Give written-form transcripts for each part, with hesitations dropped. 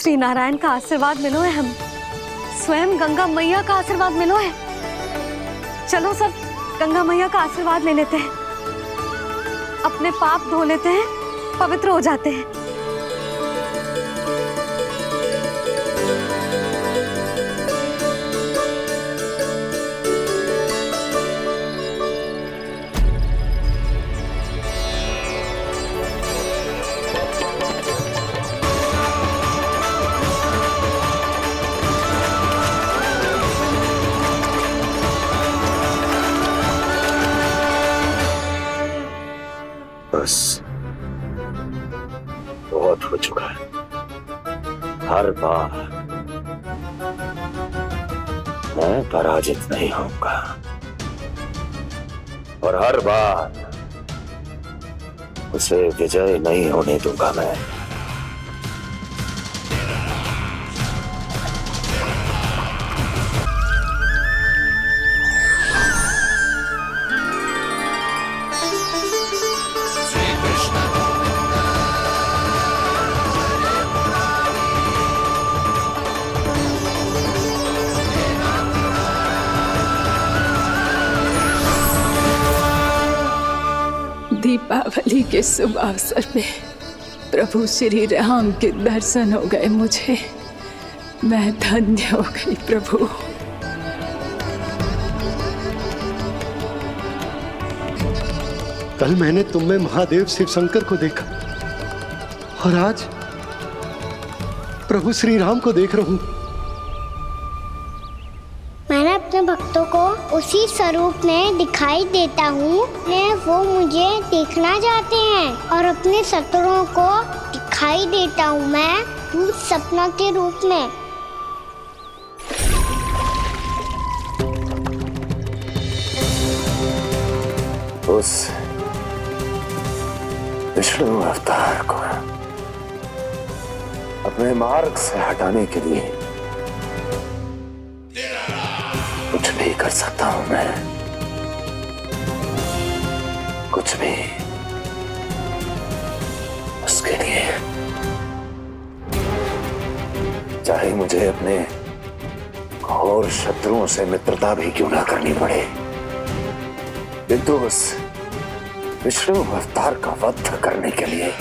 श्री नारायण का आशीर्वाद मिलो है, हम स्वयं गंगा मैया का आशीर्वाद मिलो है। चलो सब गंगा मैया का आशीर्वाद ले लेते हैं, अपने पाप धो लेते हैं, पवित्र हो जाते हैं। बस बहुत हो चुका है। हर बार मैं पराजित नहीं होऊंगा और हर बार उसे विजय नहीं होने दूंगा मैं। दीपावली के शुभ अवसर पे प्रभु श्री राम के दर्शन हो गए मुझे। मैं धन्य हो गई प्रभु। कल मैंने तुम में महादेव शिव शंकर को देखा और आज प्रभु श्री राम को देख रहा हूं। मैंने अपने भक्तों को उसी स्वरूप में दिखाई देता हूँ। वो मुझे देखना चाहते हैं और अपने शत्रुओं को दिखाई देता हूँ मैं भूत सपना के रूप में। उस विष्णु अवतार को अपने मार्ग से हटाने के लिए कुछ भी कर सकता हूं मैं, कुछ भी। उसके लिए चाहे मुझे अपने घोर शत्रुओं से मित्रता भी क्यों ना करनी पड़े, किंतु उस विष्णु अवतार का वध करने के लिए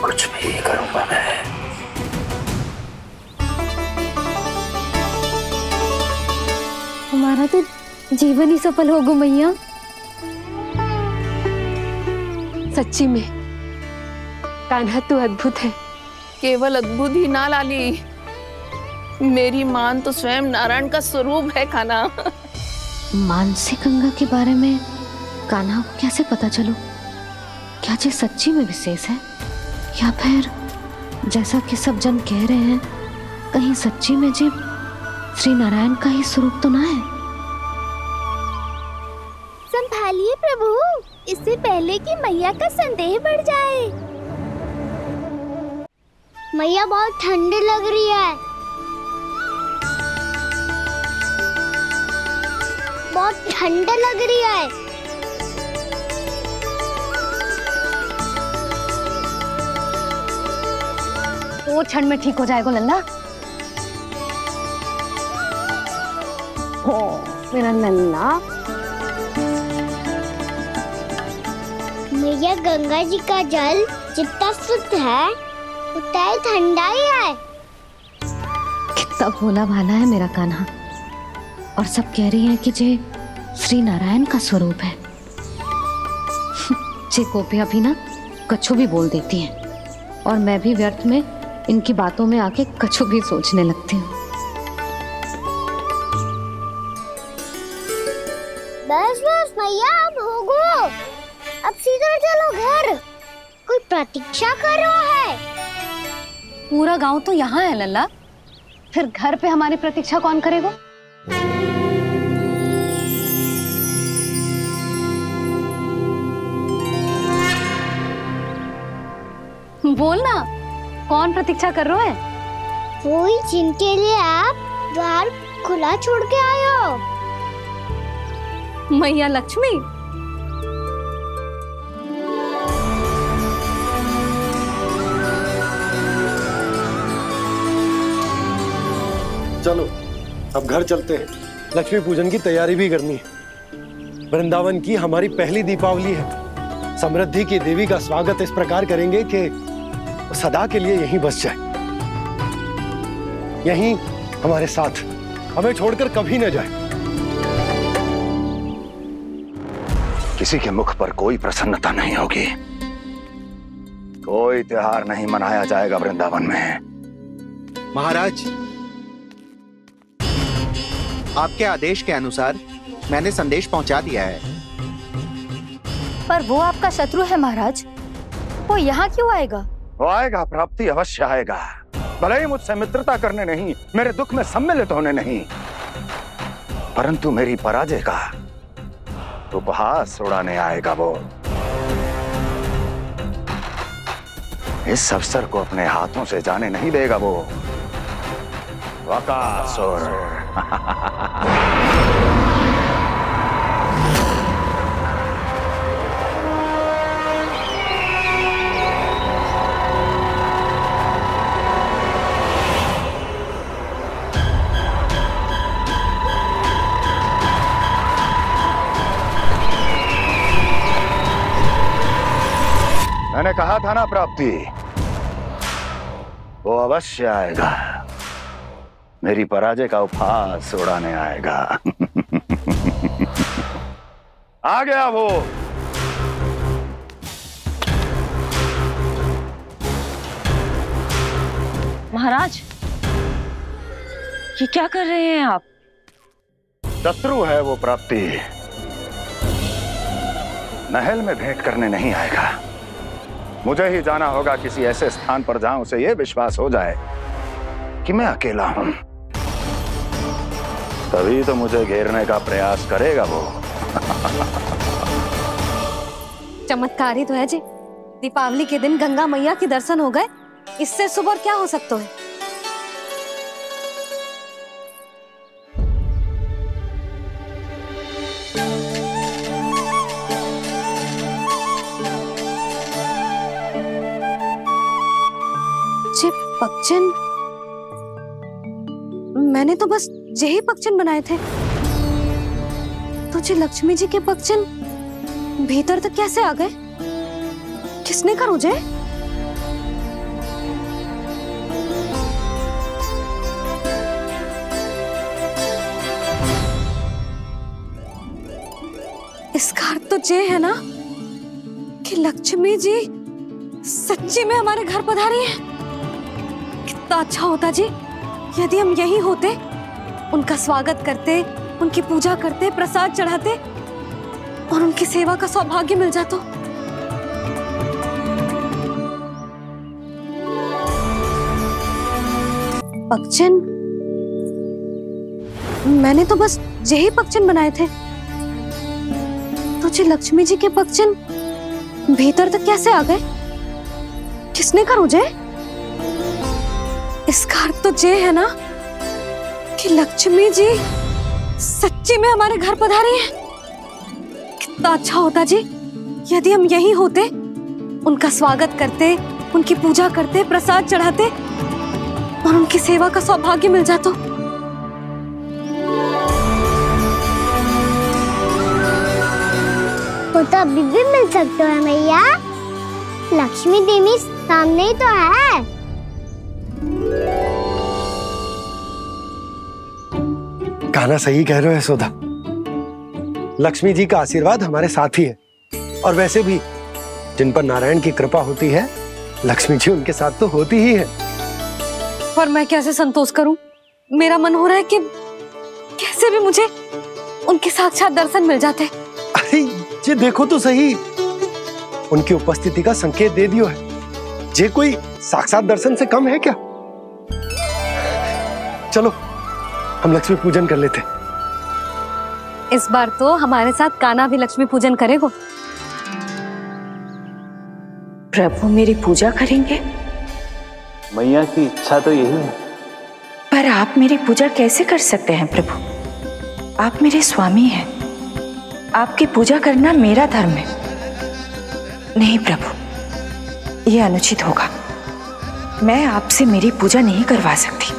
कुछ भी करूंगा मैं। हमारा तो जीवन ही सफल होगा मैया। सच्ची में कान्हा तू अद्भुत है। केवल अद्भुत ही ना लाली, मेरी मान तो स्वयं नारायण का स्वरूप है कान्हा। मानसी गंगा के बारे में कान्हा को कैसे पता चलो? क्या ये सच्ची में विशेष है या फिर जैसा कि सब जन कह रहे हैं कहीं सच्ची में जी श्री नारायण का ही स्वरूप तो ना है? संभालिए प्रभु, इससे पहले कि मैया का संदेह बढ़ जाए। मैया बहुत ठंडी लग रही है, बहुत ठंडा लग रही है। वो क्षण में ठीक हो जाएगा लल्ला। ओ मेरा लल्ला। मैया गंगा जी का जल जितना शुद्ध है उतना ही ठंडा ही है। कितना भोला भाला है मेरा कान्हा। और सब कह रही हैं कि ये श्री नारायण का स्वरूप है। ये गोपियां भी ना कछु भी बोल देती हैं और मैं भी व्यर्थ में इनकी बातों में आके कछु भी सोचने लगती हूँ। बस बस मैया, अब होगो, अब सीधा चलो घर। कोई प्रतीक्षा कर रहा है। पूरा गांव तो यहाँ है लल्ला, फिर घर पे हमारी प्रतीक्षा कौन करेगा? बोल ना, कौन प्रतीक्षा कर रहा है? वही जिनके लिए आप द्वार खुला छोड़ के आए हो। मैया लक्ष्मी। अब घर चलते हैं, लक्ष्मी पूजन की तैयारी भी करनी है। वृंदावन की हमारी पहली दीपावली है। समृद्धि की देवी का स्वागत इस प्रकार करेंगे कि सदा के लिए यहीं बस जाए, यहीं हमारे साथ, हमें छोड़कर कभी न जाए। किसी के मुख पर कोई प्रसन्नता नहीं होगी, कोई त्योहार नहीं मनाया जाएगा वृंदावन में। महाराज, आपके आदेश के अनुसार मैंने संदेश पहुंचा दिया है। पर वो आपका शत्रु है महाराज, वो यहाँ क्यों आएगा? वो आएगा, प्राप्ति अवश्य आएगा। भले ही मुझसे मित्रता करने नहीं, मेरे दुख में सम्मिलित होने नहीं, परंतु मेरी पराजय का उपहास उड़ाने आएगा वो। इस अवसर को अपने हाथों से जाने नहीं देगा वो। वकासुर। मैंने कहा था ना प्राप्ति, वो अवश्य आएगा, मेरी पराजय का उपहास उड़ाने आएगा। आ गया वो। महाराज, ये क्या कर रहे हैं आप? शत्रु है वो प्राप्ति, महल में भेंट करने नहीं आएगा। मुझे ही जाना होगा किसी ऐसे स्थान पर जहां उसे यह विश्वास हो जाए कि मैं अकेला हूं, तभी तो मुझे घेरने का प्रयास करेगा वो। चमत्कार ही तो है जी, दीपावली के दिन गंगा मैया के दर्शन हो गए, इससे शुभ और क्या हो सकता है। पक्षन, मैंने तो बस यही पक्षन बनाए थे, तुझे लक्ष्मी जी के पक्षन भीतर तक कैसे आ गए? किसने कर मुझे? इसका अर्थ तो ये है ना कि लक्ष्मी जी सच्ची में हमारे घर पधारी है। कितना अच्छा होता जी यदि हम यहीं होते, उनका स्वागत करते, उनकी पूजा करते, प्रसाद चढ़ाते और उनकी सेवा का सौभाग्य मिल जाता। पक्षन, मैंने तो बस यही पक्षन बनाए थे, तुझे लक्ष्मी जी के पक्षन भीतर तक कैसे आ गए? किसने कर मुझे? इसका अर्थ तो ये है ना कि लक्ष्मी जी सच्ची में हमारे घर पधारी है। कितना अच्छा होता जी यदि हम यहीं होते, उनका स्वागत करते, उनकी पूजा करते, प्रसाद चढ़ाते और उनकी सेवा का सौभाग्य मिल जाता। वो तो अभी भी मिल सकते हैं मैया, लक्ष्मी देवी सामने ही तो है। कान्हा सही कह रहे हो यशोदा, लक्ष्मी जी का आशीर्वाद हमारे साथ ही है, और वैसे भी जिन पर नारायण की कृपा होती है, लक्ष्मी जी उनके साथ तो होती ही है। पर मैं कैसे संतोष करूं? मेरा मन हो रहा है कि कैसे भी मुझे उनके साक्षात दर्शन मिल जाते। अरे ये देखो तो सही, उनकी उपस्थिति का संकेत दे दियो है। ये कोई साक्षात दर्शन से कम है क्या? चलो हम लक्ष्मी पूजन कर लेते। इस बार तो हमारे साथ कान्हा भी लक्ष्मी पूजन करेगा। प्रभु मेरी पूजा करेंगे? मैया की इच्छा तो यही है। पर आप मेरी पूजा कैसे कर सकते हैं प्रभु? आप मेरे स्वामी हैं, आपकी पूजा करना मेरा धर्म है। नहीं प्रभु, यह अनुचित होगा, मैं आपसे मेरी पूजा नहीं करवा सकती।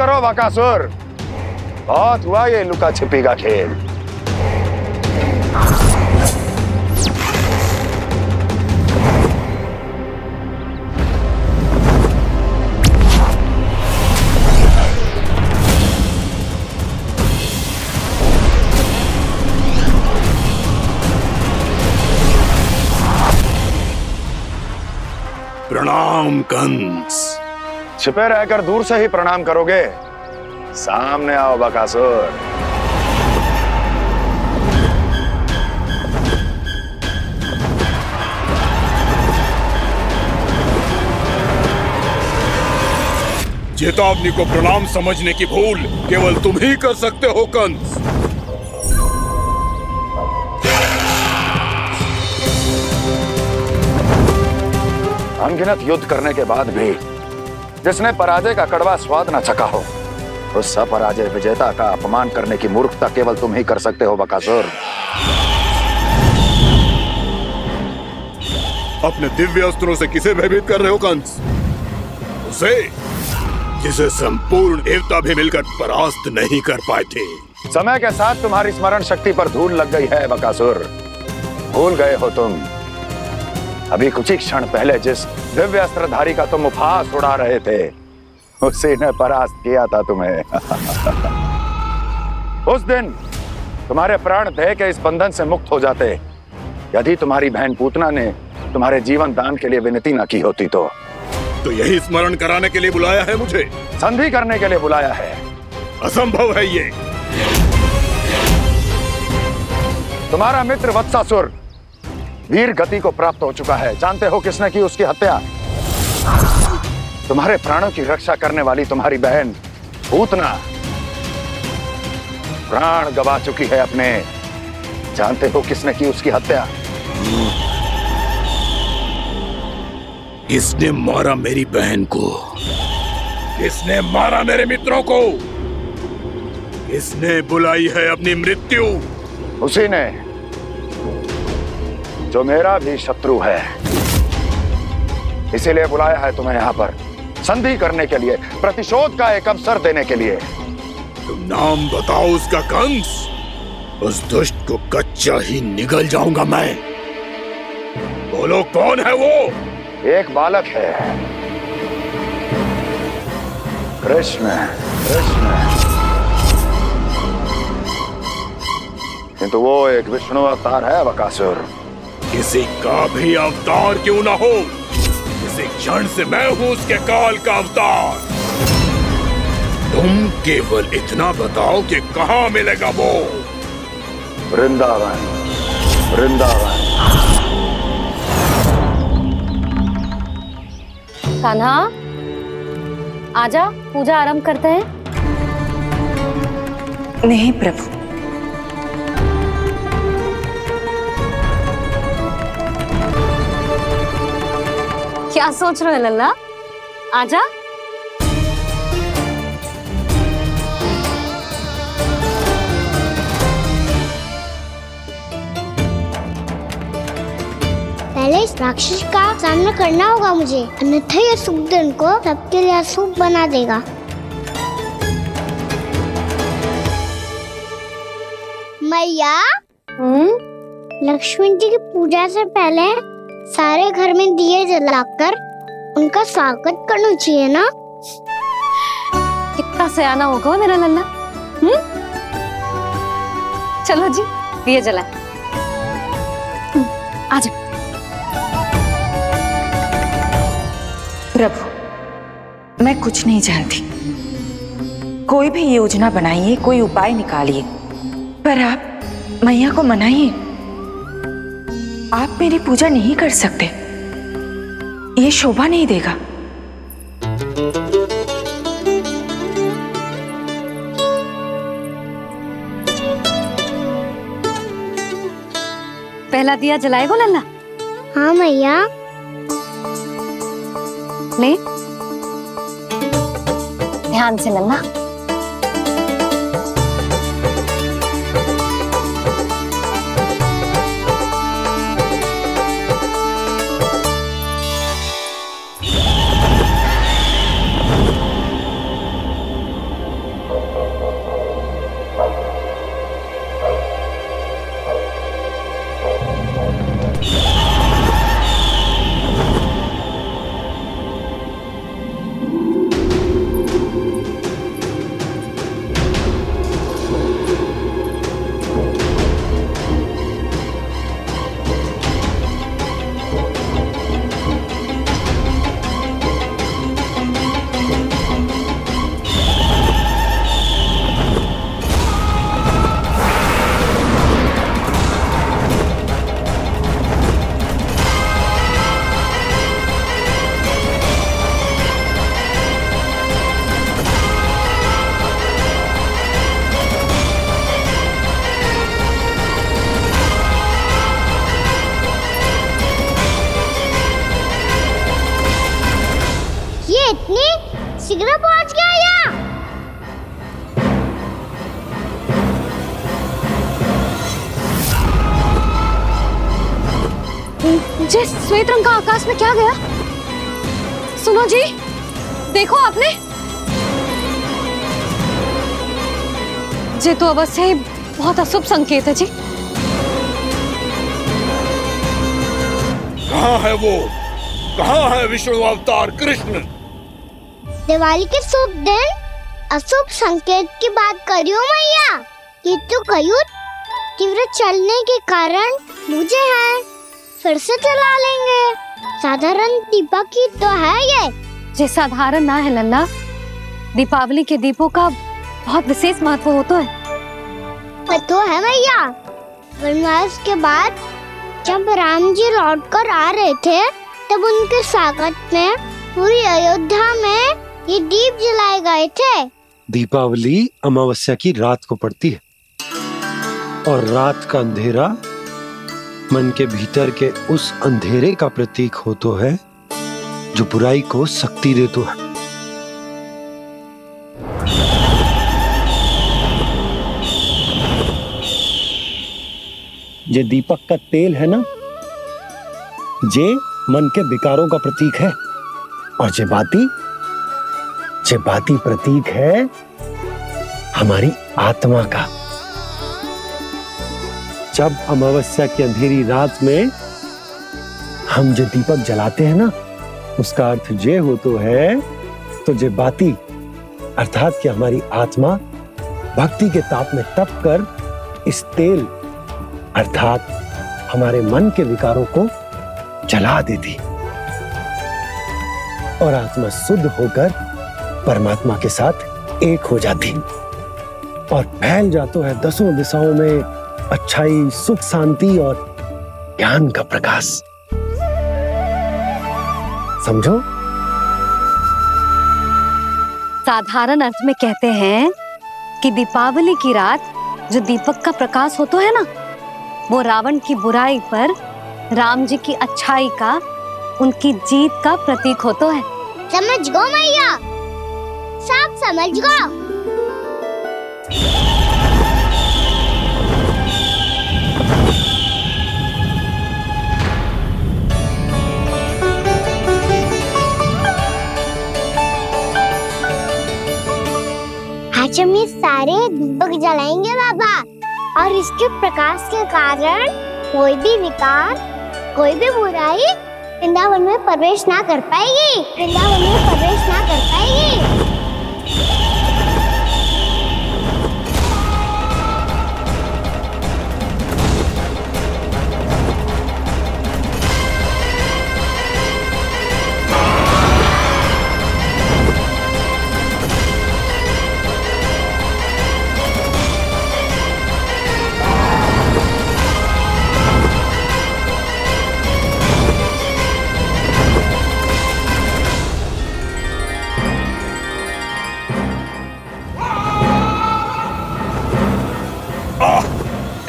करो बकासुर, बहुत हुआ ये लुका छिपी का खेल। प्रणाम कंस। छिपे रहकर दूर से ही प्रणाम करोगे? सामने आओ बकासुर। चेतावनी को प्रणाम समझने की भूल केवल तुम ही कर सकते हो कंस। अनगिनत युद्ध करने के बाद भी जिसने पराजय का कड़वा स्वाद न चखा हो, उस अपराजय विजेता का अपमान करने की मूर्खता केवल तुम ही कर सकते हो बकासुर। अपने दिव्य अस्त्रों से किसे भयभीत कर रहे हो कंस? उसे जिसे संपूर्ण देवता भी मिलकर परास्त नहीं कर पाए थे। समय के साथ तुम्हारी स्मरण शक्ति पर धूल लग गई है बकासुर। भूल गए हो तुम अभी कुछ ही क्षण पहले जिस दिव्य अस्त्रधारी का तुम उपहास उड़ा रहे थे, उसी ने परास्त किया था तुम्हें। उस दिन तुम्हारे प्राण दे के इस बंधन से मुक्त हो जाते यदि तुम्हारी बहन पूतना ने तुम्हारे जीवन दान के लिए विनती न की होती तो यही स्मरण कराने के लिए बुलाया है मुझे? संधि करने के लिए बुलाया है। असंभव है ये। तुम्हारा मित्र वत्सासुर वीर गति को प्राप्त हो चुका है। जानते हो किसने की उसकी हत्या? तुम्हारे प्राणों की रक्षा करने वाली तुम्हारी बहन पूतना प्राण गवा चुकी है अपने। जानते हो किसने की उसकी हत्या? किसने मारा मेरी बहन को? किसने मारा मेरे मित्रों को? किसने बुलाई है अपनी मृत्यु? उसी ने जो मेरा भी शत्रु है। इसीलिए बुलाया है तुम्हें यहाँ पर संधि करने के लिए, प्रतिशोध का एक अवसर देने के लिए। तुम नाम बताओ उसका कंस। उस दुष्ट को कच्चा ही निगल जाऊंगा मैं। बोलो कौन है वो? एक बालक है, कृष्ण। किंतु वो एक विष्णु अवतार है बकासुर। किसी का भी अवतार क्यों ना हो, इसी क्षण से मैं हूं उसके काल का अवतार। तुम केवल इतना बताओ कि कहां मिलेगा वो? वृंदावन। कान्हा, आजा, पूजा आरंभ करते हैं। नहीं प्रभु। क्या सोच रहे हो लल्ला? आजा। पहले इस राक्षस का सामना करना होगा मुझे, अन्यथा ये शुभ दिन को सबके लिए अशुभ बना देगा। मैया, लक्ष्मी जी की पूजा से पहले सारे घर में दिए जलाकर उनका स्वागत करना चाहिए ना? कितना सयाना होगा मेरा लल्ला। चलो जी, दिए जलाए। आजा। प्रभु, मैं कुछ नहीं जानती। कोई भी योजना बनाइए, कोई उपाय निकालिए, पर आप मैया को मनाइए। आप मेरी पूजा नहीं कर सकते, ये शोभा नहीं देगा। पहला दिया जलाएगो लल्ला? हाँ मैया। ले, ध्यान से लल्ला। शीघ्र पहुंच गया यहाँ। जे श्वेत रंग का आकाश में क्या गया? सुनो जी, देखो आपने, जे तो अवश्य ही बहुत अशुभ संकेत है जी। कहाँ है वो? कहाँ है विष्णु अवतार कृष्ण? दिवाली के शुभ दिन अशुभ संकेत की बात करियो मैया। ये तो कयूर तीव्र चलने के कारण मुझे है, फिर से चला लेंगे। साधारण दीपक ही तो है ये साधारण ना है लल्ला, दीपावली के दीपों का बहुत विशेष महत्व होता है। तो है मैया, वनवास के बाद जब राम जी लौट कर आ रहे थे तब उनके स्वागत में पूरी अयोध्या में ये दीप जलाए गए थे। दीपावली अमावस्या की रात को पड़ती है और रात का अंधेरा मन के भीतर के उस अंधेरे का प्रतीक हो तो है जो बुराई को शक्ति दे तो है। ये दीपक का तेल है ना, जे मन के विकारों का प्रतीक है, और जे बाती प्रतीक है हमारी आत्मा का। जब अमावस्या की अंधेरी रात में हम जो दीपक जलाते हैं ना, उसका अर्थ ये हो तो है, तो जे बाती अर्थात कि हमारी आत्मा भक्ति के ताप में तप कर इस तेल अर्थात हमारे मन के विकारों को जला देती और आत्मा शुद्ध होकर परमात्मा के साथ एक हो जाती और फैल जाता है दसों दिशाओं में अच्छाई, सुख, शांति और ज्ञान का प्रकाश। समझो? साधारण अर्थ में कहते हैं कि दीपावली की रात जो दीपक का प्रकाश होता है ना, वो रावण की बुराई पर राम जी की अच्छाई का, उनकी जीत का प्रतीक होता है। समझ गो मैया, सब समझ गो। आज हम ये सारे दीपक जलाएंगे बाबा, और इसके प्रकाश के कारण कोई भी विकार, कोई भी बुराई वृंदावन में प्रवेश ना कर पाएगी, वृंदावन में प्रवेश ना कर पाएगी।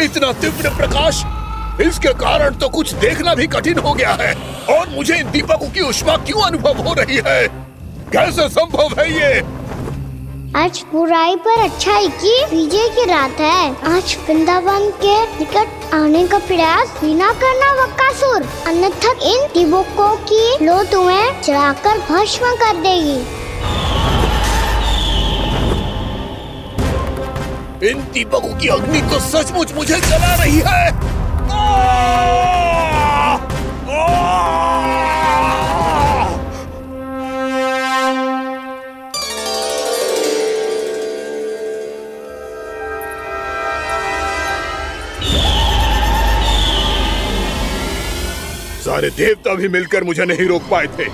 इतना तीव्र प्रकाश, इसके कारण तो कुछ देखना भी कठिन हो गया है। और मुझे इन दीपकों की ऊष्मा क्यों अनुभव हो रही है? कैसे संभव है ये? आज बुराई पर अच्छाई की विजय की रात है। आज वृंदावन के निकट आने का प्रयास भी ना करना बकासुर, अन्यथा इन दीपकों की लो तुम्हें जलाकर भस्म कर देगी। इन दीपकों की अग्नि तो सचमुच मुझे जला रही है। सारे देवता भी मिलकर मुझे नहीं रोक पाए थे।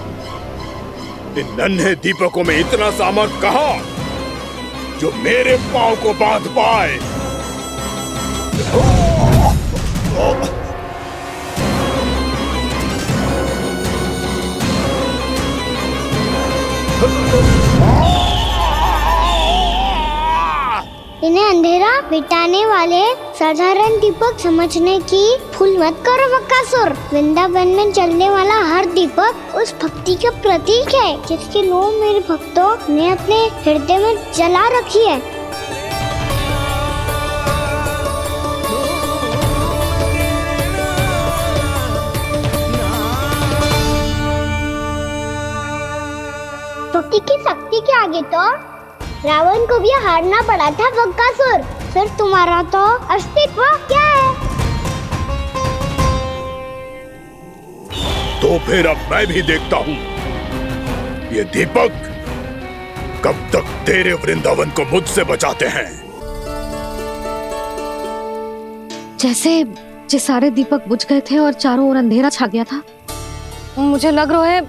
इन नन्हे दीपकों में इतना सामर्थ्य कहां जो मेरे पांव को बांध पाए। इन्हें अंधेरा मिटाने वाले साधारण दीपक समझने की भूल मत करो बकासुर। वृंदावन में जलने वाला हर दीपक उस भक्ति का प्रतीक है जिसकी लौ मेरे भक्तों ने अपने हृदय में जला रखी है। भक्ति की शक्ति के आगे तो रावण को भी हारना पड़ा था बकासुर। फिर तुम्हारा तो अस्तित्व क्या है? तो फिर अब मैं भी देखता हूँ ये दीपक कब तक तेरे वृंदावन को मुझसे बचाते हैं। जैसे सारे दीपक बुझ गए थे और चारों ओर अंधेरा छा गया था, मुझे लग रहा है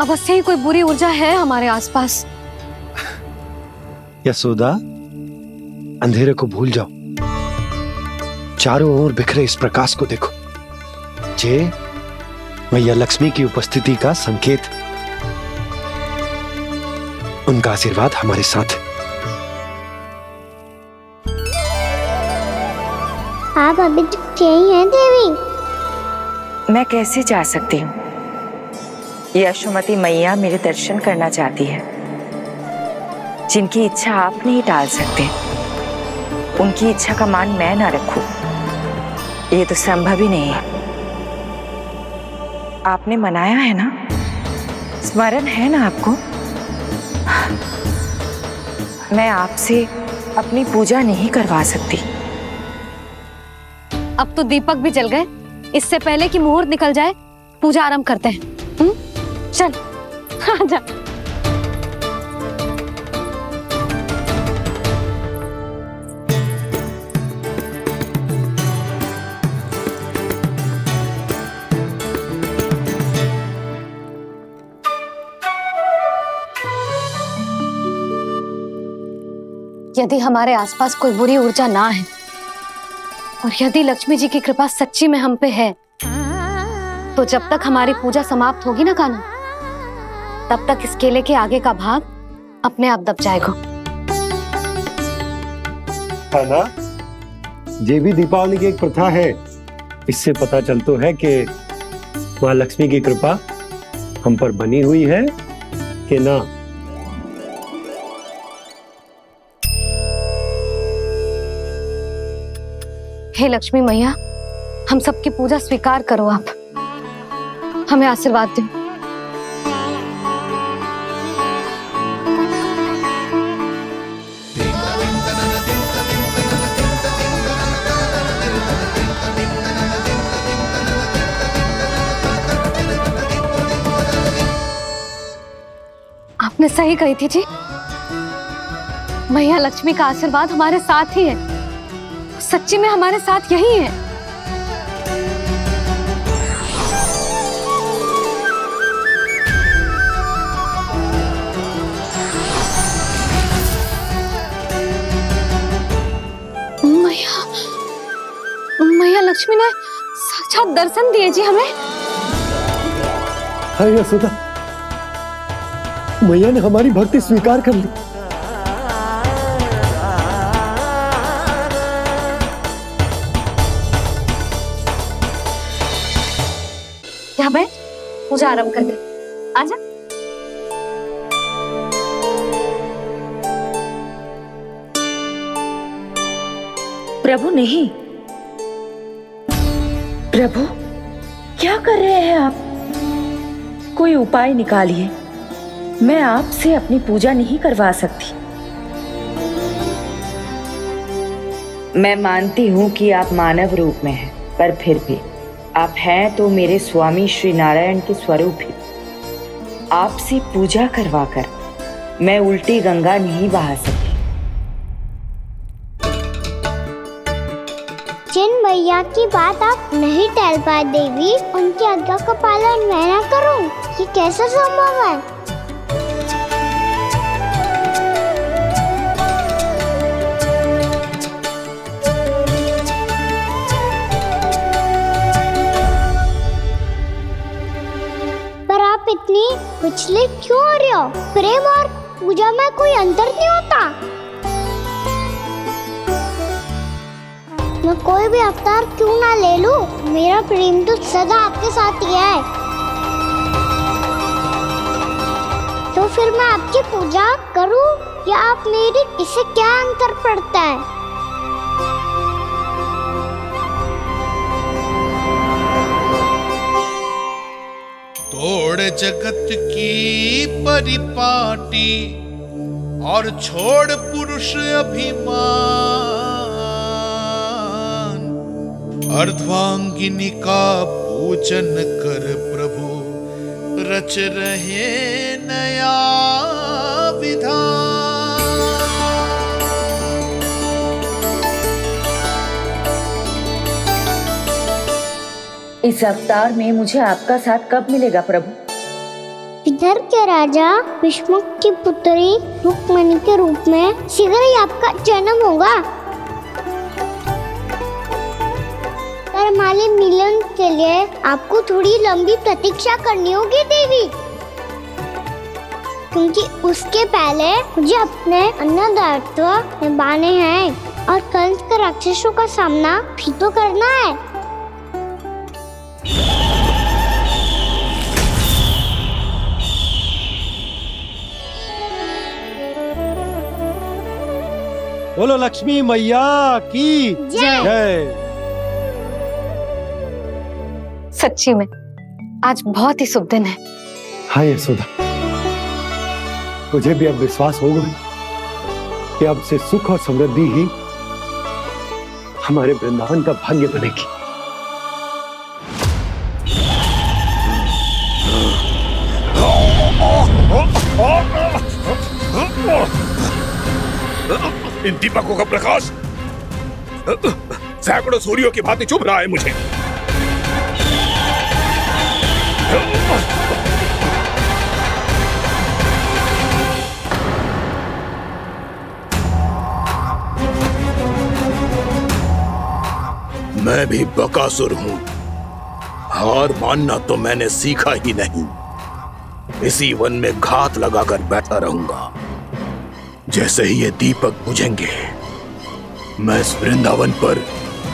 अवश्य ही कोई बुरी ऊर्जा है हमारे आसपास। यशोदा, अंधेरे को भूल जाओ, चारों ओर बिखरे इस प्रकाश को देखो। जे मैया लक्ष्मी की उपस्थिति का संकेत, उनका आशीर्वाद हमारे साथ है। आप अभी तक यही हैं देवी? मैं कैसे जा सकती हूँ? यशोमती मैया मेरे दर्शन करना चाहती है। जिनकी इच्छा आप नहीं टाल सकते, उनकी इच्छा का मान मैं ना रखूं, ये तो संभव ही नहीं है। आपने मनाया है ना, स्मरण है ना आपको? मैं आपसे अपनी पूजा नहीं करवा सकती। अब तो दीपक भी जल गए, इससे पहले कि मुहूर्त निकल जाए पूजा आरंभ करते हैं। चल आजा। यदि हमारे आसपास कोई बुरी ऊर्जा ना है और यदि लक्ष्मी जी की कृपा सच्ची में हम पे है, तो जब तक हमारी पूजा समाप्त होगी ना कान्हा, तब तक इस केले के आगे का भाग अपने आप दब जाएगा। कान्हा, ये भी दीपावली की एक प्रथा है। इससे पता चलता है कि माँ लक्ष्मी की कृपा हम पर बनी हुई है कि ना। हे लक्ष्मी मैया, हम सबकी पूजा स्वीकार करो, आप हमें आशीर्वाद दो। आपने सही कही थी जी, मैया लक्ष्मी का आशीर्वाद हमारे साथ ही है, सच्ची में हमारे साथ यही है। मैया लक्ष्मी ने साक्षात दर्शन दिए जी हमें। हाय यशोदा, मैया ने हमारी भक्ति स्वीकार कर ली। यहाँ बैठ, पूजा आरंभ कर दे। आजा। प्रभु नहीं, प्रभु क्या कर रहे हैं आप? कोई उपाय निकालिए, मैं आपसे अपनी पूजा नहीं करवा सकती। मैं मानती हूँ कि आप मानव रूप में हैं, पर फिर भी आप हैं तो मेरे स्वामी श्री नारायण के स्वरूप ही। आपसे पूजा करवाकर मैं उल्टी गंगा नहीं बहा सकती। जिन मैया की बात आप नहीं टाल पाए देवी, उनकी आज्ञा का पालन मैं ना करूं, ये कैसा संभव है? पर आप इतनी विचलित क्यों हो रहे हो? प्रेम और पूजा में कोई अंतर नहीं होता। मैं कोई भी अवतार क्यों ना ले लूं, मेरा प्रेम तो सदा आपके साथ ही है। तो फिर मैं आपकी पूजा करूं या आप मेरी, इससे क्या अंतर पड़ता है? तोड़ जगत की परिपाटी और छोड़ पुरुष अभिमान, अर्धांगिनी का पूजन कर प्रभु रच रहे नया विधान। इस अवतार में मुझे आपका साथ कब मिलेगा प्रभु? इधर के राजा भीष्मक की पुत्री रुक्मणी के रूप में शीघ्र ही आपका जन्म होगा। पर हमारे मिलन के लिए आपको थोड़ी लंबी प्रतीक्षा करनी होगी देवी, क्योंकि उसके पहले मुझे अपने अन्य दायित्व निभाने हैं और कंस के राक्षसों का सामना भी तो करना है। बोलो लक्ष्मी मैया की जय। सच्ची में आज बहुत ही शुभ दिन है। हाँ यशोदा, मुझे भी अब विश्वास हो गया कि अब से सुख और समृद्धि ही हमारे वृंदावन का भाग्य बनेगी। इन दीपकों का प्रकाश सैकड़ों सूर्यों की भांति चुभ रहा है मुझे। मैं भी बकासुर हूं, हार मानना तो मैंने सीखा ही नहीं। इसी वन में घात लगाकर बैठा रहूंगा। जैसे ही ये दीपक बुझेंगे, मैं इस वृंदावन पर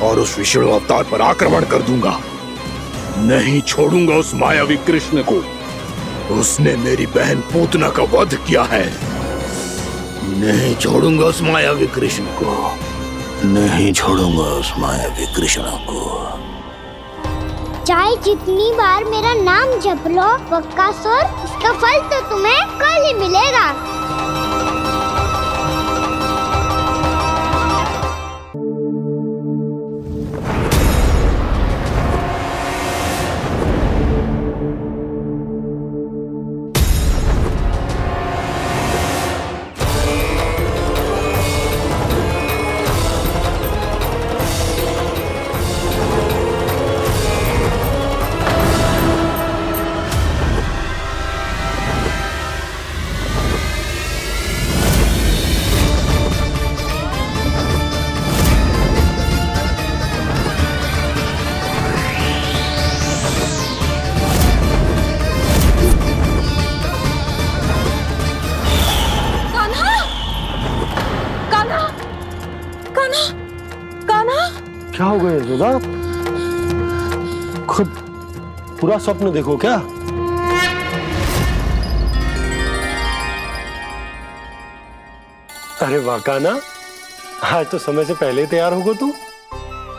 और उस विष्णु अवतार पर आक्रमण कर दूंगा। नहीं छोड़ूंगा उस मायावी कृष्ण को। उसने मेरी बहन पूतना का वध किया है। नहीं छोड़ूंगा उस मायावी कृष्ण को। नहीं छोड़ूंगा उस मायावी कृष्ण को। चाहे जितनी बार मेरा नाम जप लो बकासुर, इसका फल तो तुम्हें कल ही मिलेगा। क्या हो गया यशोदा? खुद पूरा स्वप्न देखो क्या? अरे वाह कान्हा, आज तो समय से पहले तैयार होगा तू।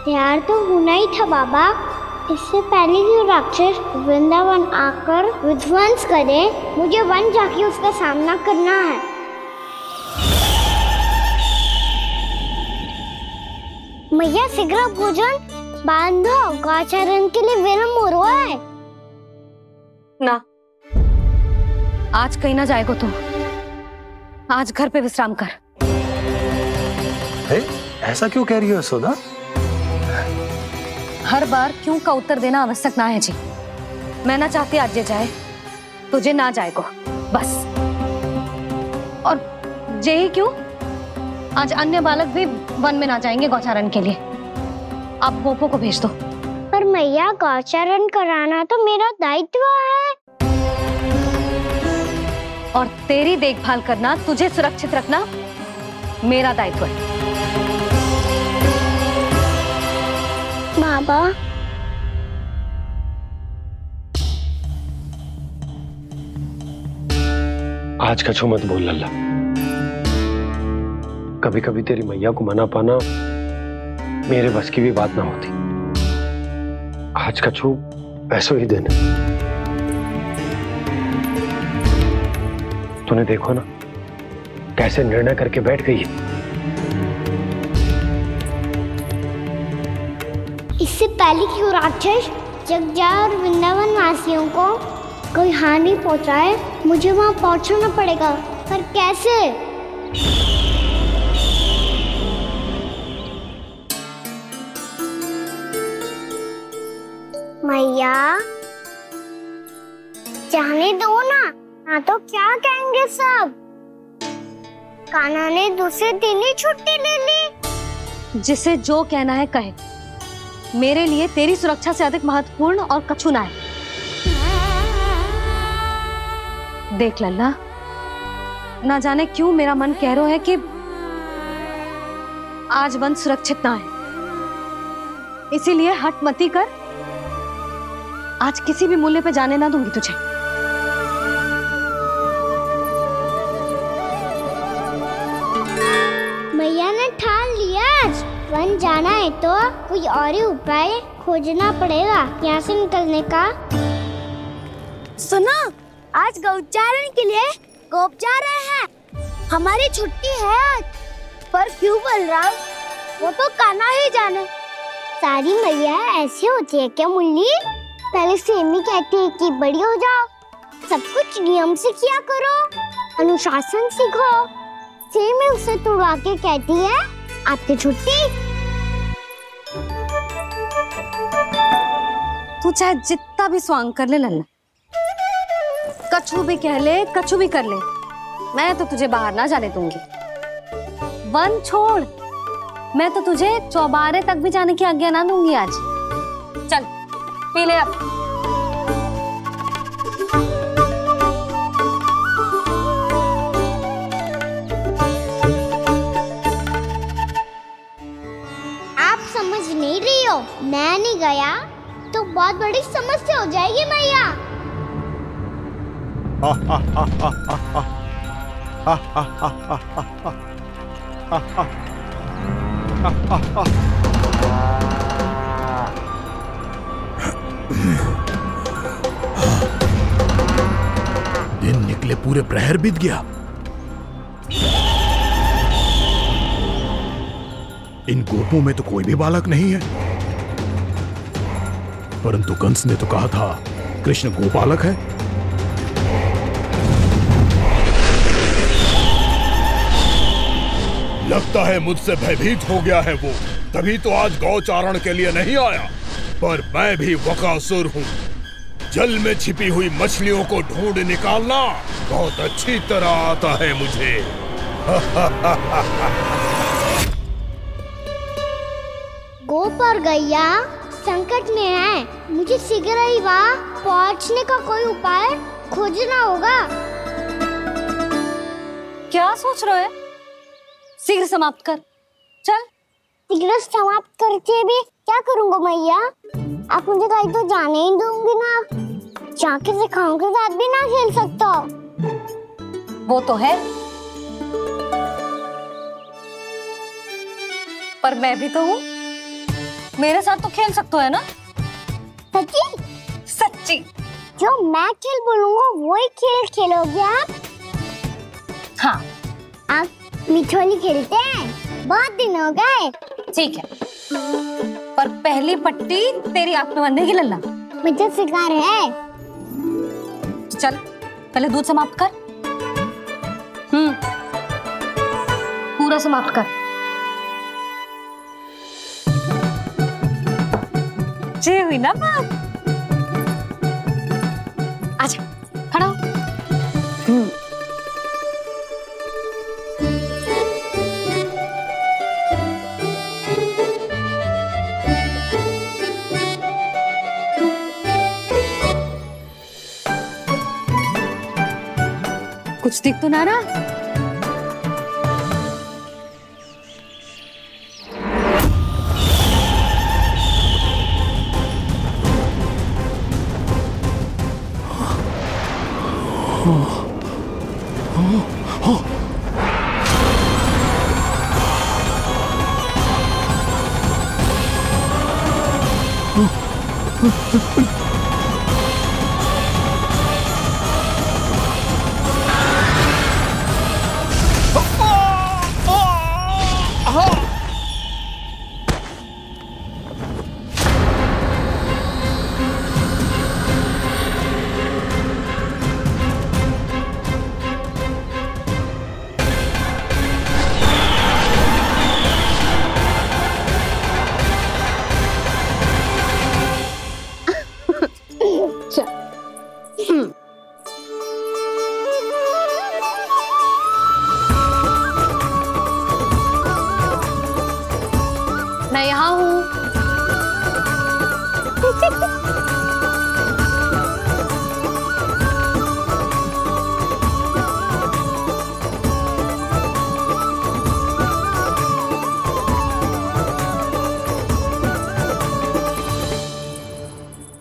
तैयार तो होना ही था बाबा। इससे पहले कि राक्षस वृंदावन आकर विध्वंस करे, मुझे वन जाके उसका सामना करना है। मैया शीघ्र भोजन बांधो, गौचरण के लिए विलंब हो रहा है। ना, आज कहीं ना जाएगा तुम। आज घर पे विश्राम कर। ऐसा क्यों कह रही हो यशोदा? हर बार क्यों का उत्तर देना आवश्यक ना है जी। मैं ना चाहती आज ये जाए, तुझे ना जाएगा बस। और यही क्यों, आज अन्य बालक भी वन में ना जाएंगे गौचारण के लिए। आप गोपो को भेज दो। पर मैया गौचारण कराना तो मेरा दायित्व है। और तेरी देखभाल करना, तुझे सुरक्षित रखना मेरा दायित्व है। बाबा। आज कछु मत बोल लल्ला। कभी कभी तेरी मैया को मना पाना मेरे बस की भी बात ना होती। आज कछु ऐसो ही दिन है। तूने देखो ना कैसे निर्णय करके बैठ गई है। इससे पहले कि वो राक्षस जगजा और वृंदावन वासियों को कोई हानि पहुंचाए, मुझे वहां पहुंचना पड़ेगा। पर कैसे? मैया जाने दो ना तो क्या कहेंगे सब। कान्हा ने दूसरे दिन ही छुट्टी ले ली। जिसे जो कहना है कहे। मेरे लिए तेरी सुरक्षा से अधिक महत्वपूर्ण और कछु ना है। देख लल्ला, ना जाने क्यों मेरा मन कह रहा है कि आज वन सुरक्षित ना है। इसीलिए हट मती कर। आज किसी भी मूल्य पे जाने ना दूंगी तुझे। मैया ने ठान लिया, आज वन जाना है तो कोई और ही उपाय खोजना पड़ेगा यहाँ से निकलने का। सुनो, आज गौचारण के लिए गोप जा रहे हैं। हमारी छुट्टी है आज। पर क्यों बलराम? वो तो कान्हा ही जाने। सारी मैया ऐसी होती है क्या मुल्ली? पहले सेमी कहती है कि बड़ी हो जाओ, सब कुछ नियम से किया करो, अनुशासन सीखो। सेमी उसे तुड़वा के कहती है आपकी छुट्टी। तू चाहे जितना भी स्वांग कर ले लल्ला, कछु भी कह ले, कछु भी कर ले, मैं तो तुझे बाहर ना जाने दूंगी। वन छोड़, मैं तो तुझे चौबारे तक भी जाने की आज्ञा ना दूंगी आज। चल पी ले अब। आप समझ नहीं रही हो, मैं नहीं गया तो बहुत बड़ी समस्या हो जाएगी मैया। दिन निकले पूरे प्रहर बीत गया। इन गोपों में तो कोई भी बालक नहीं है, परंतु कंस ने तो कहा था कृष्ण गोपालक है। लगता है मुझसे भयभीत हो गया है वो, तभी तो आज गौचारण के लिए नहीं आया। पर मैं भी वकासुर हूँ। जल में छिपी हुई मछलियों को ढूंढ निकालना बहुत अच्छी तरह आता है मुझे। गोप और गैया संकट में है, मुझे शीघ्र ही वहाँ पहुँचने का कोई उपाय खोजना होगा। क्या सोच रहे हो? शीघ्र समाप्त कर। चल। शीघ्र समाप्त करके भी क्या करूँगा मैया? आप मुझे कहीं तो जाने ही दूंगी ना। जाके सिखाओं के साथ भी ना खेल सकता। वो तो है, पर मैं भी तो हूँ। मेरे साथ तो खेल सकते हो है ना? सच्ची? सच्ची। जो मैं खेल बोलूँगा वो ही खेल खेलोगे आप? हाँ। आप मिठोली खेलते हैं? बहुत दिन हो गए। ठीक है, पर पहली पट्टी तेरी आंख में बंधेगी लल्ला। मुझे शिकार है। चल पहले दूध समाप्त कर। पूरा समाप्त कर। जे हुई ना बात। आजा खड़ा हो। कुछ दिख तो ना रहा? मैं यहाँ हूँ।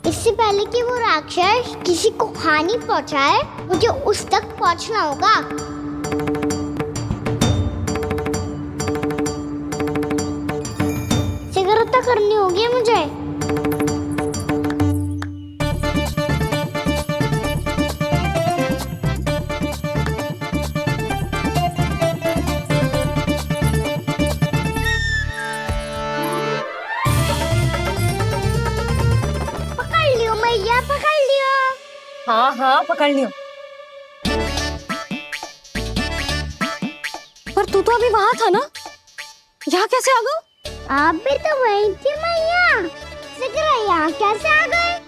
इससे पहले कि वो राक्षस किसी को हानि पहुंचाए, मुझे उस तक पहुंचना होगा। सिगरेट करनी होगी मुझे। पकड़ लियो मैया, पकड़ लियो। हाँ हाँ पकड़ लियो। पर तू तो अभी वहां था ना, यहाँ कैसे आ गया? आप भी तो वही थी मैया, सिकरा यहाँ कैसे आ गए?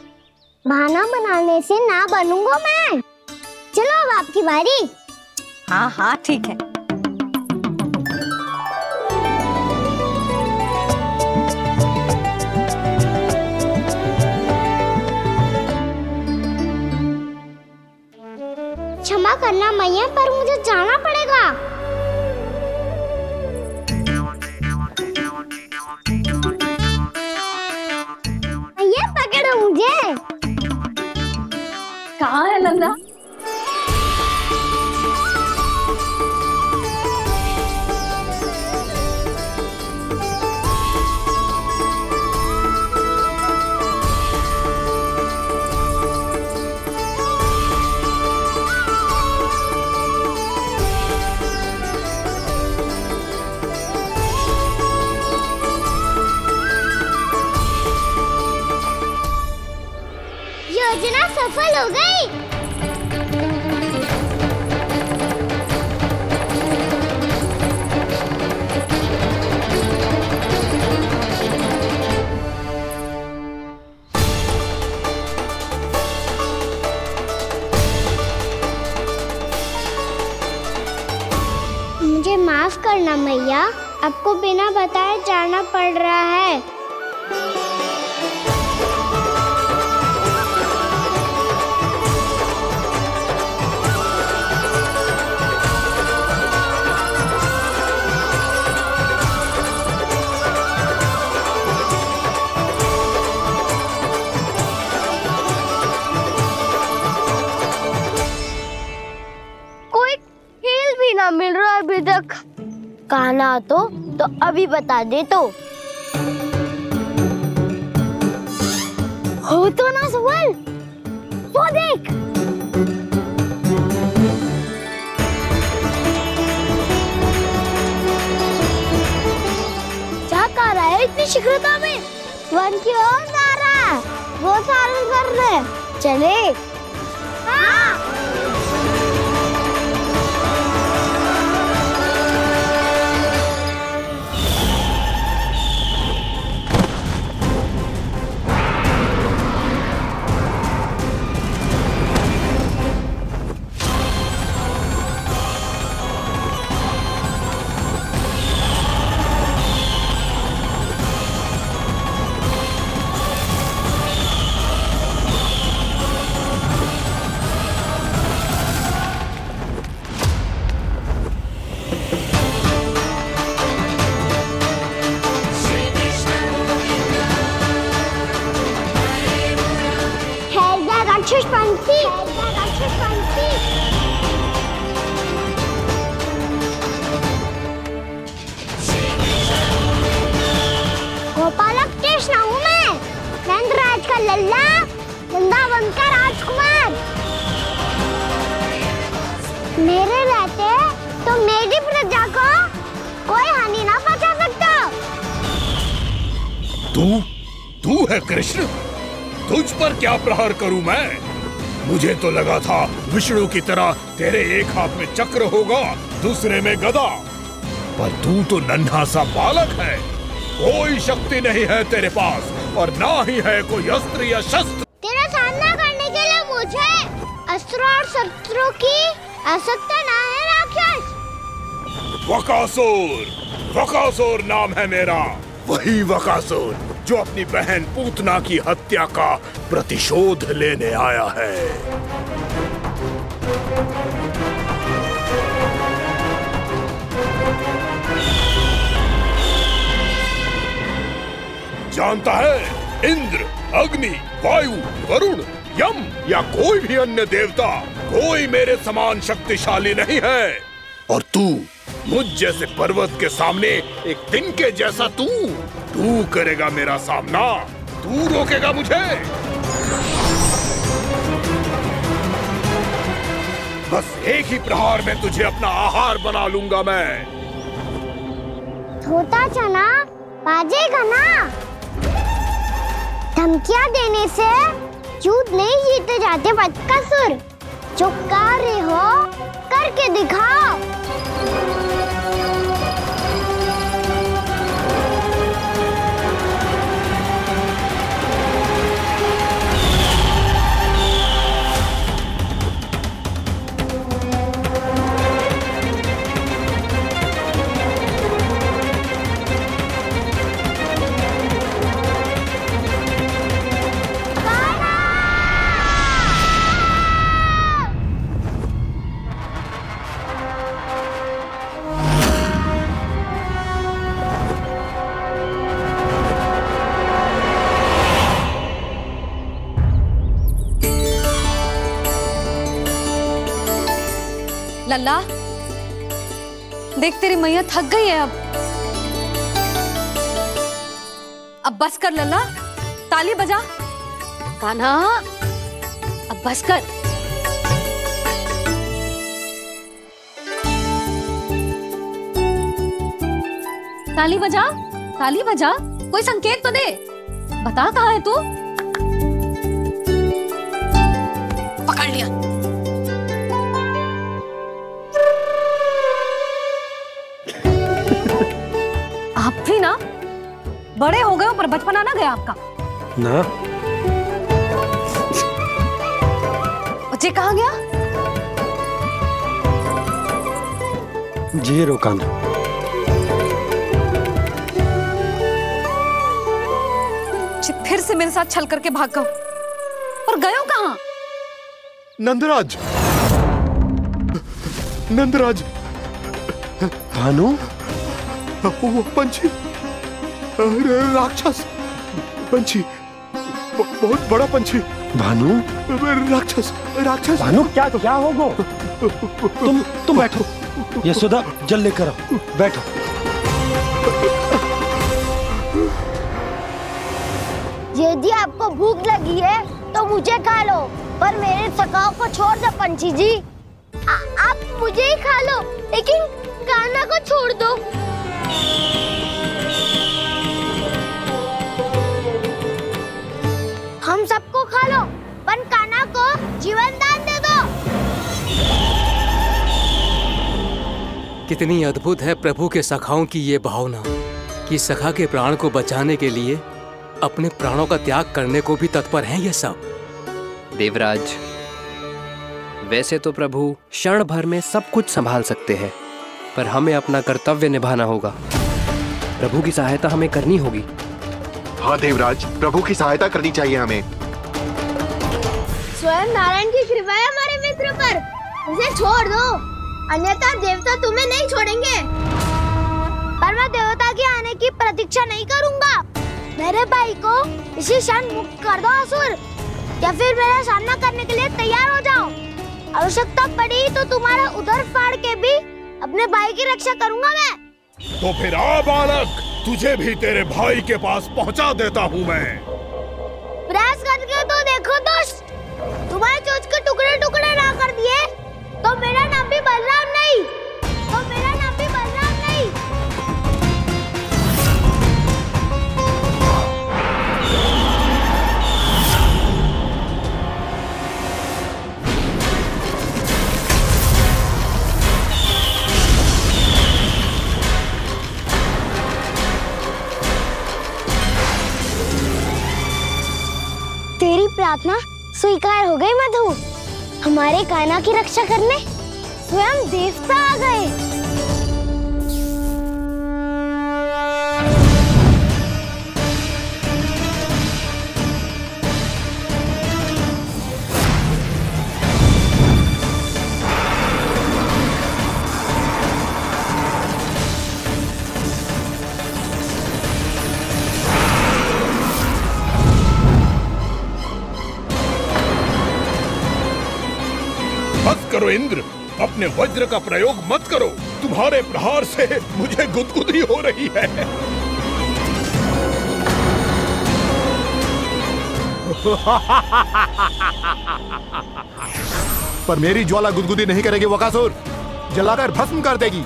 बहाना बनाने से ना बनूंगा मैं। चलो अब आपकी बारी। हाँ हाँ ठीक है। क्षमा करना मैया, पर मुझे जाना पड़ेगा। मैया पकड़ो मुझे। कहाँ है नंदा? योजना सफल हो गई। मुझे माफ करना मैया, आपको बिना बताए जाना पड़ रहा है। मिल रहा अभी तक। कहना तो अभी बता दे तो। हो तो ना सवाल, वो देख। क्या कर रहा है इतनी शीघ्रता में? वन की ओर जा रहा है, वो सारे कर रहे। चले। हाँ। गोपालक कृष्ण हूँ मैं लल्ला गंदा बनकर राजकुमार। मेरे रहते तो मेरी प्रजा को कोई हानि ना पहुंचा सकता। तू है कृष्ण? तुझ पर क्या प्रहार करूं मैं? मुझे तो लगा था विष्णु की तरह तेरे एक हाथ में चक्र होगा, दूसरे में गदा, पर तू तो नन्हा सा बालक है। कोई शक्ति नहीं है तेरे पास और ना ही है कोई अस्त्र या शस्त्र। तेरा सामना करने के लिए मुझे अस्त्र और शस्त्रों की आवश्यकता ना है राक्षस। वकासुर नाम है मेरा, वही वकासुर जो अपनी बहन पूतना की हत्या का प्रतिशोध लेने आया है। जानता है, इंद्र, अग्नि, वायु, वरुण, यम या कोई भी अन्य देवता कोई मेरे समान शक्तिशाली नहीं है। और तू मुझ जैसे पर्वत के सामने एक तिनके जैसा तू करेगा मेरा सामना? तू रोकेगा मुझे? बस एक ही प्रहार में तुझे अपना आहार बना लूंगा मैं। छोटा चना बाजेगा ना। धमकियां देने से युद्ध नहीं जीते जाते बदकसूर। जो कार्य हो करके दिखाओ। लल्ला, देख तेरी मैया थक गई है अब बस कर लल्ला, ताली बजा। कान्हा, अब बस कर। ताली बजा, ताली बजा, कोई संकेत तो दे। बता कहाँ है तू? पकड़ लिया। आप भी ना बड़े हो गए हो पर बचपना ना गया आपका ना। बच्चे कहाँ गया? जी रोकाना। फिर से मेरे साथ छल करके भाग गए और गए हो कहाँ? नंदराज, नंदराज। भानु, वो पंछी, राक्षस पंछी, बहुत बड़ा पंछी। भानु, राक्षस, राक्षस। भानु, क्या होगा? तुम बैठो। यशोदा, जल लेकर आओ, बैठो। यदि आपको भूख लगी है तो मुझे खा लो, पर मेरे सखाओं को छोड़ दो पंछी जी। आप मुझे ही खा लो, लेकिन कान्हा को छोड़ दो। हम सबको खा लो, पर कान्हा को जीवन दान दे दो। कितनी अद्भुत है प्रभु के सखाओं की ये भावना कि सखा के प्राण को बचाने के लिए अपने प्राणों का त्याग करने को भी तत्पर हैं ये सब। देवराज, वैसे तो प्रभु क्षण भर में सब कुछ संभाल सकते हैं, पर हमें अपना कर्तव्य निभाना होगा। प्रभु की सहायता हमें करनी होगी। हाँ देवराज, प्रभु की सहायता करनी चाहिए हमें। स्वयं नारायण की कृपा है हमारे मित्र पर, उसे छोड़ दो, अन्यथा देवता तुम्हें नहीं छोड़ेंगे। पर मैं देवता के आने की प्रतीक्षा नहीं करूंगा। मेरे भाई को इसी क्षण मुक्त कर दो असुर, या फिर मेरा सामना करने के लिए तैयार हो जाओ। आवश्यकता पड़ी तो तुम्हारा उदर फाड़ के भी अपने भाई की रक्षा करूंगा मैं। तो फिर आ बालक, तुझे भी तेरे भाई के पास पहुंचा देता हूँ मैं। प्रयास करके तुम्हारे चोंच के टुकड़े टुकड़े ना कर दिए तो मेरा नाम भी बलराम नहीं, तो मेरा नाम भी बलराम नहीं। तेरी प्रार्थना स्वीकार हो गई मधु। हमारे कान्हा की रक्षा करने स्वयं देवता आ गए। करो इंद्र, अपने वज्र का प्रयोग मत करो। तुम्हारे प्रहार से मुझे गुदगुदी हो रही है। पर मेरी ज्वाला गुदगुदी नहीं करेगी वकासुर, जलाकर भस्म कर देगी।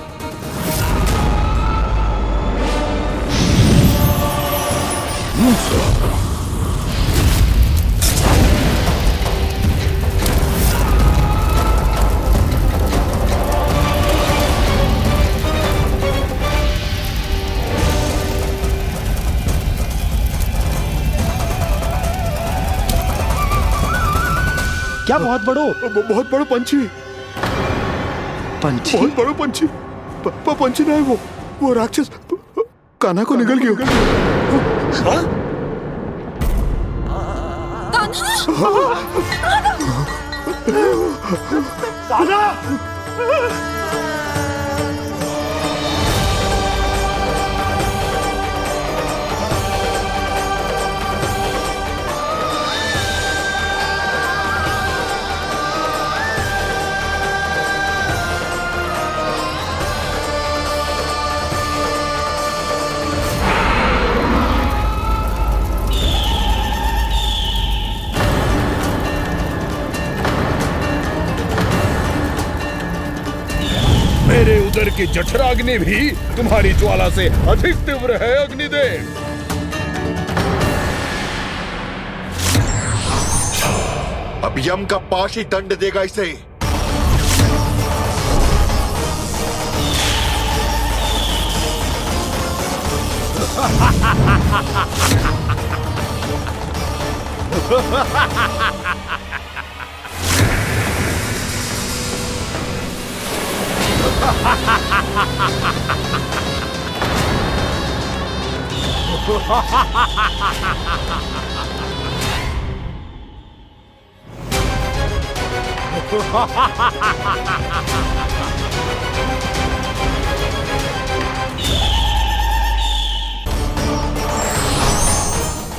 क्या बहुत बड़ो? बहुत बड़ो पंछी। पंछी? बहुत बड़ो पंछी। पंछी ना है वो राक्षस कान्हा को निगल गया। हाँ? कान्हा! मेरे उदर की जठराग्नि भी तुम्हारी ज्वाला से अधिक तीव्र है अग्निदेव। अब यम का पाश ही दंड देगा इसे।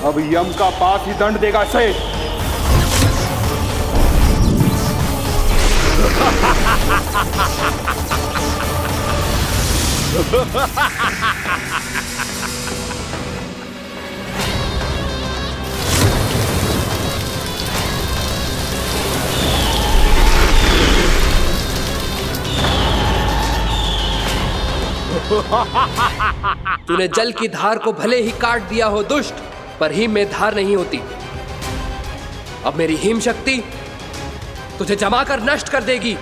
अब यम का पास ही दंड देगा इसे। तूने जल की धार को भले ही काट दिया हो दुष्ट, पर हिम में धार नहीं होती। अब मेरी हिम शक्ति तुझे जमा कर नष्ट कर देगी।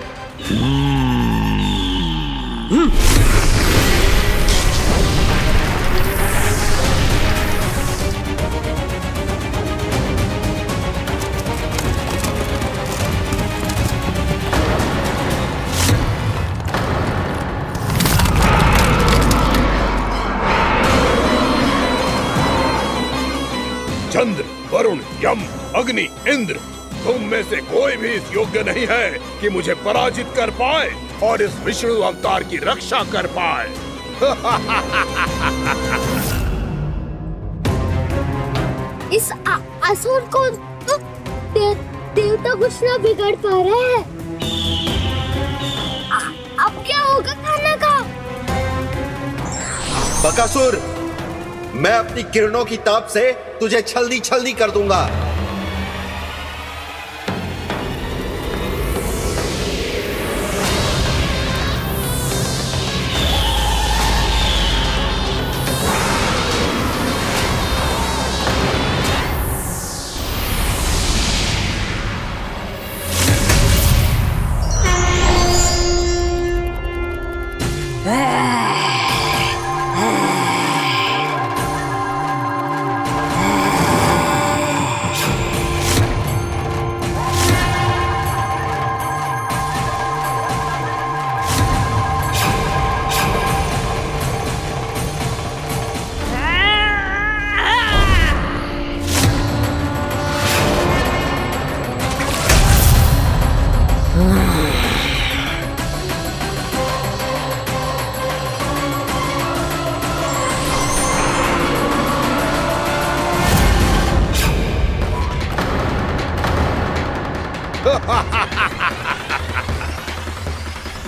चंद्र, वरुण, यम, अग्नि, इंद्र, तुम में से कोई भी इस योग्य नहीं है कि मुझे पराजित कर पाए और इस विष्णु अवतार की रक्षा कर पाए। इस असुर को तो देवता कुछ ना बिगाड़ पा रहे हैं। अब क्या होगा कान्हा का? बकासुर, मैं अपनी किरणों की ताप से तुझे छलनी छलनी कर दूंगा।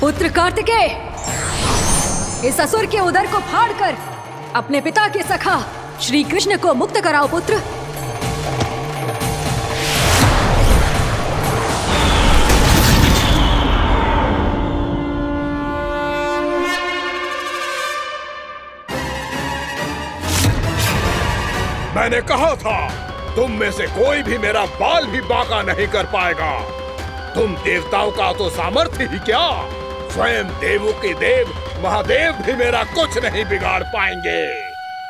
पुत्र कार्तिकेय, इस असुर के उदर को फाड़कर अपने पिता के सखा श्री कृष्ण को मुक्त कराओ पुत्र। मैंने कहा था तुम में से कोई भी मेरा बाल भी बांका नहीं कर पाएगा। तुम देवताओं का तो सामर्थ्य ही क्या, स्वयं देवों के देव महादेव भी मेरा कुछ नहीं बिगाड़ पाएंगे।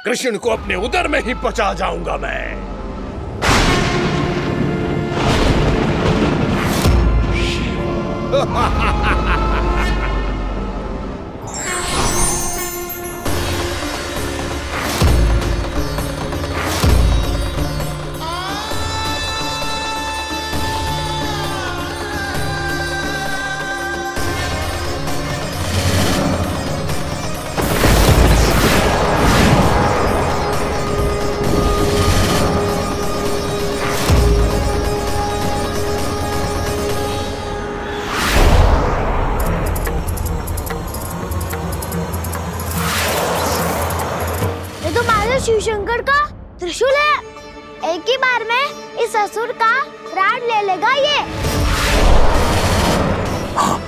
कृष्ण को अपने उदर में ही पचा जाऊंगा मैं। शिव शंकर का त्रिशूल है। एक ही बार में इस असुर का प्राण ले लेगा ये। हाँ,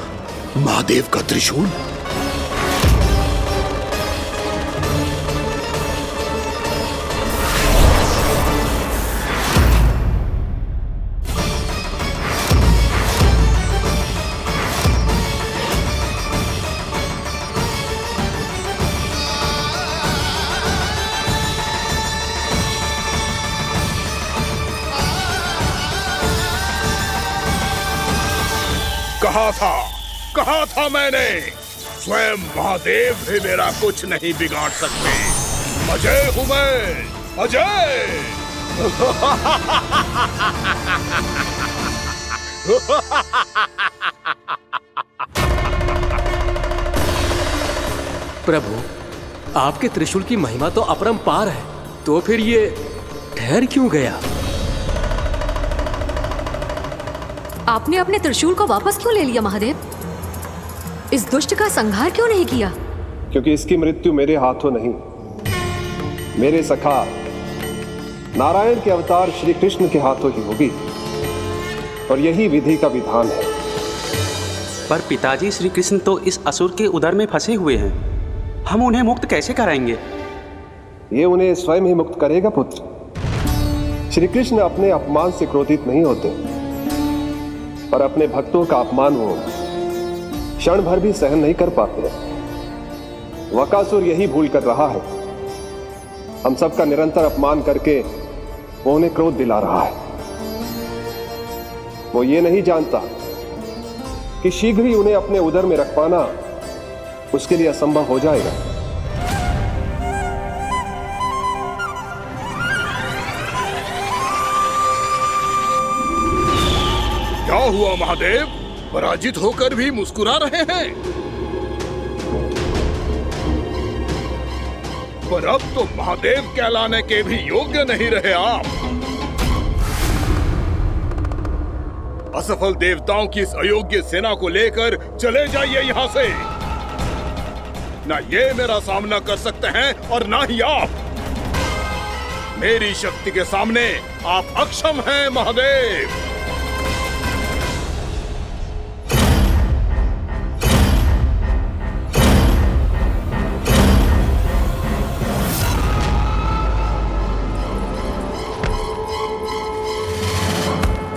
महादेव का त्रिशूल। कहा था मैंने, स्वयं महादेव भी मेरा कुछ नहीं बिगाड़ सकते। अजय हूं मैं, अजय। प्रभु, आपके त्रिशूल की महिमा तो अपरंपार है, तो फिर ये ठहर क्यों गया? आपने अपने त्रिशूल को वापस क्यों ले लिया महादेव? इस दुष्ट का संहार क्यों नहीं किया? क्योंकि इसकी मृत्यु मेरे हाथों नहीं, मेरे सखा नारायण के अवतार श्री कृष्ण के हाथों ही होगी, और यही विधि का विधान है। पर पिताजी, श्री कृष्ण तो इस असुर के उदर में फंसे हुए हैं, हम उन्हें मुक्त कैसे कराएंगे? ये उन्हें स्वयं ही मुक्त करेगा पुत्र। श्री कृष्ण अपने अपमान से क्रोधित नहीं होते, पर अपने भक्तों का अपमान वो क्षण भर भी सहन नहीं कर पाते। वकासुर यही भूल कर रहा है, हम सबका निरंतर अपमान करके वो उन्हें क्रोध दिला रहा है। वो ये नहीं जानता कि शीघ्र ही उन्हें अपने उदर में रख पाना उसके लिए असंभव हो जाएगा। क्या हुआ महादेव, पराजित होकर भी मुस्कुरा रहे हैं? पर अब तो महादेव कहलाने के भी योग्य नहीं रहे आप। असफल देवताओं की इस अयोग्य सेना को लेकर चले जाइए यहाँ से। ना ये मेरा सामना कर सकते हैं और ना ही आप। मेरी शक्ति के सामने आप अक्षम हैं महादेव।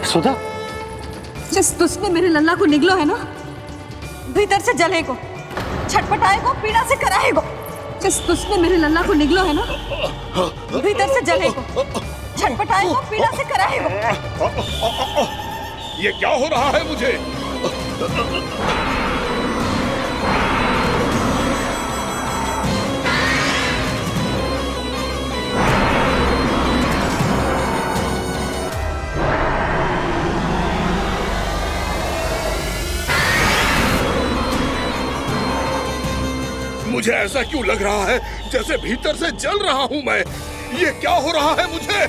सुधा, जिस दुष्ट ने मेरे लल्ला को निगलो है ना, भीतर से जलेगो, छटपटाएगो, पीड़ा से कराएगो। जिस दुष्ट ने मेरे लल्ला को निगलो है ना, भीतर से जलेगो, छटपटाएगो, पीड़ा से कराएगो। ये क्या हो रहा है मुझे? मुझे ऐसा क्यों लग रहा है जैसे भीतर से जल रहा हूं मैं? ये क्या हो रहा है मुझे?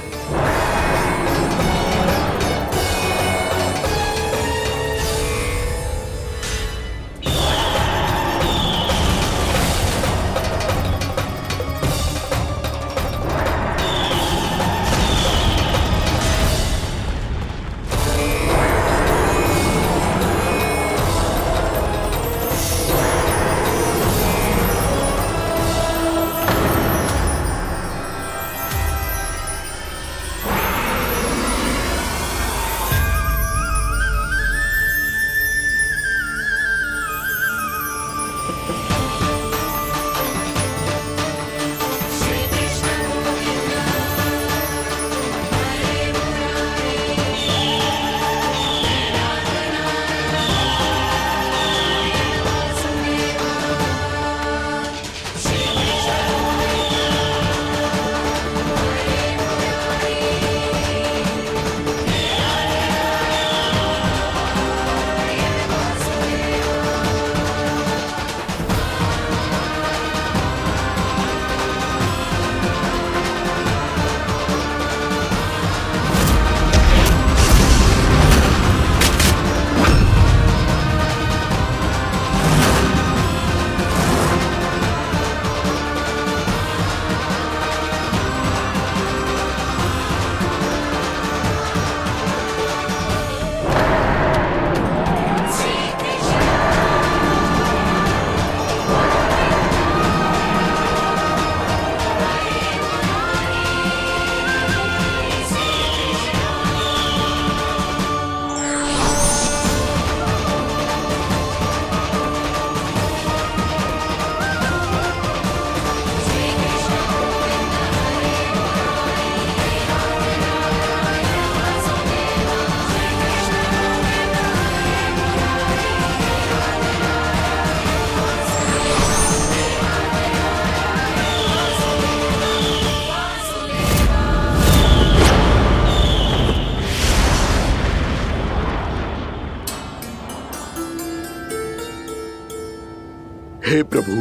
हे प्रभु,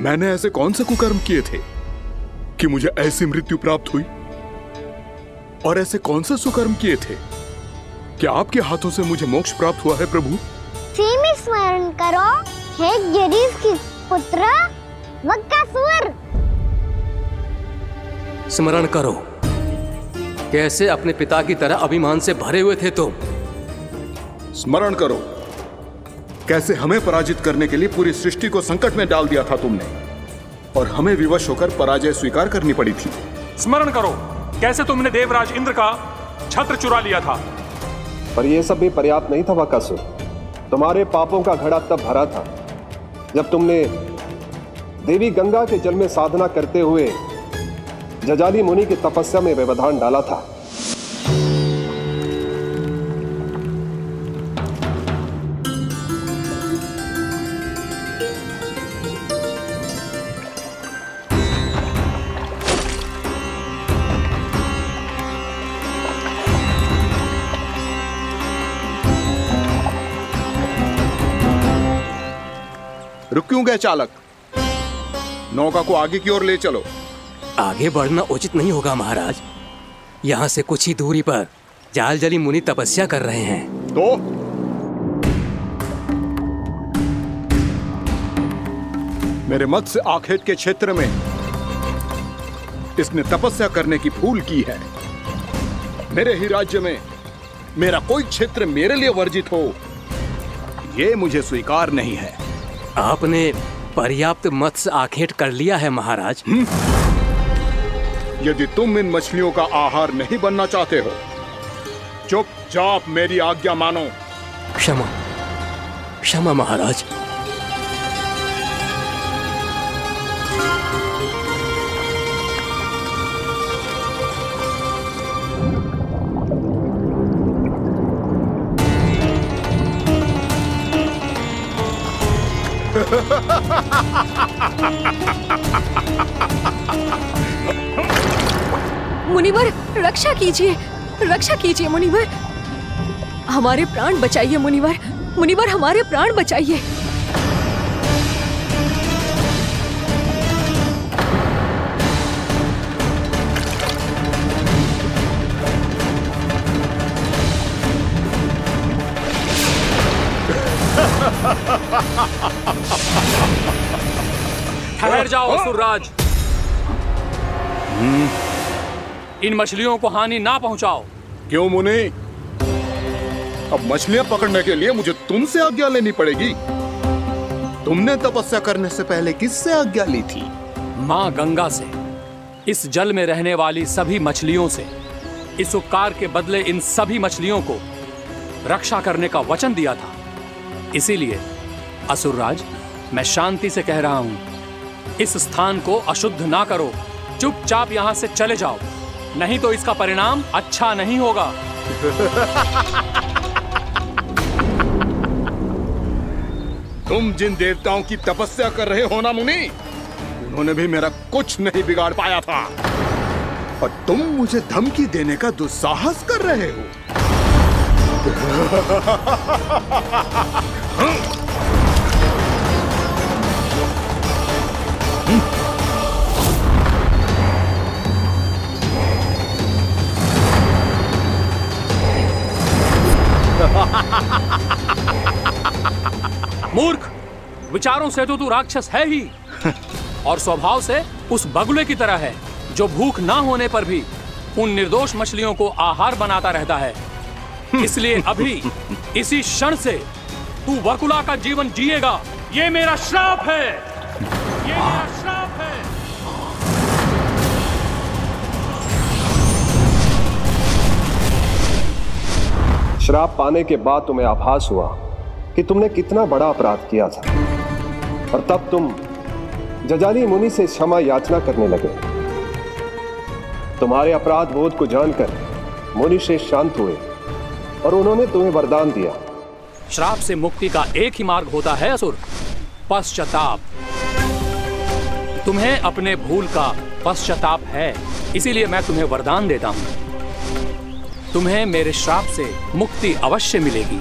मैंने ऐसे कौन से कुकर्म किए थे कि मुझे ऐसी मृत्यु प्राप्त हुई? और ऐसे कौन से सुकर्म किए थे कि आपके हाथों से मुझे मोक्ष प्राप्त हुआ है प्रभु? में स्मरण करो, हे जरीफ की पुत्र वक्कासुर। स्मरण करो, कैसे अपने पिता की तरह अभिमान से भरे हुए थे तुम। स्मरण करो, कैसे हमें पराजित करने के लिए पूरी सृष्टि को संकट में डाल दिया था तुमने, और हमें विवश होकर पराजय स्वीकार करनी पड़ी थी। स्मरण करो, कैसे तुमने देवराज इंद्र का छत्र चुरा लिया था। पर यह सब भी पर्याप्त नहीं था वक्कासुर। तुम्हारे पापों का घड़ा तब भरा था जब तुमने देवी गंगा के जल में साधना करते हुए जजाली मुनि की तपस्या में व्यवधान डाला था। रुक क्यों गए चालक? नौका को आगे की ओर ले चलो। आगे बढ़ना उचित नहीं होगा महाराज। यहाँ से कुछ ही दूरी पर जालजली मुनि तपस्या कर रहे हैं। तो मेरे मत्स्य आखेट के क्षेत्र में इसने तपस्या करने की भूल की है। मेरे ही राज्य में मेरा कोई क्षेत्र मेरे लिए वर्जित हो, यह मुझे स्वीकार नहीं है। आपने पर्याप्त मत्स्य आखेट कर लिया है महाराज। यदि तुम इन मछलियों का आहार नहीं बनना चाहते हो, चुपचाप मेरी आज्ञा मानो। क्षमा, क्षमा महाराज। मुनिवर, रक्षा कीजिए, रक्षा कीजिए मुनिवर, हमारे प्राण बचाइए मुनिवर, मुनिवर हमारे प्राण बचाइए। ठहर जाओ असुरराज, इन मछलियों को हानि ना पहुंचाओ। क्यों मुनि? अब मछलियां पकड़ने के लिए मुझे तुमसे आज्ञा लेनी पड़ेगी। तुमने तपस्या करने से पहले किससे आज्ञा ली थी? माँ गंगा से, इस जल में रहने वाली सभी मछलियों से। इस उपकार के बदले इन सभी मछलियों को रक्षा करने का वचन दिया था। इसीलिए असुरराज, मैं शांति से कह रहा हूं, इस स्थान को अशुद्ध ना करो। चुपचाप यहां से चले जाओ, नहीं तो इसका परिणाम अच्छा नहीं होगा। तुम जिन देवताओं की तपस्या कर रहे हो ना मुनि, उन्होंने भी मेरा कुछ नहीं बिगाड़ पाया था, और तुम मुझे धमकी देने का दुस्साहस कर रहे हो। मूर्ख, विचारों से तो तू राक्षस है ही, और स्वभाव से उस बगुले की तरह है जो भूख ना होने पर भी उन निर्दोष मछलियों को आहार बनाता रहता है। इसलिए अभी इसी क्षण से तू वकुला का जीवन जिएगा। ये मेरा श्राप है, ये मेरा श्राप है। श्राप पाने के बाद तुम्हें आभास हुआ कि तुमने कितना बड़ा अपराध किया था, और तब तुम जजाली मुनि से क्षमा याचना करने लगे। तुम्हारे अपराध बोध को जानकर मुनि से शांत हुए और उन्होंने तुम्हें वरदान दिया। श्राप से मुक्ति का एक ही मार्ग होता है असुर, पश्चाताप। तुम्हें अपने भूल का पश्चाताप है, इसीलिए मैं तुम्हें वरदान देता हूं। तुम्हें मेरे श्राप से मुक्ति अवश्य मिलेगी।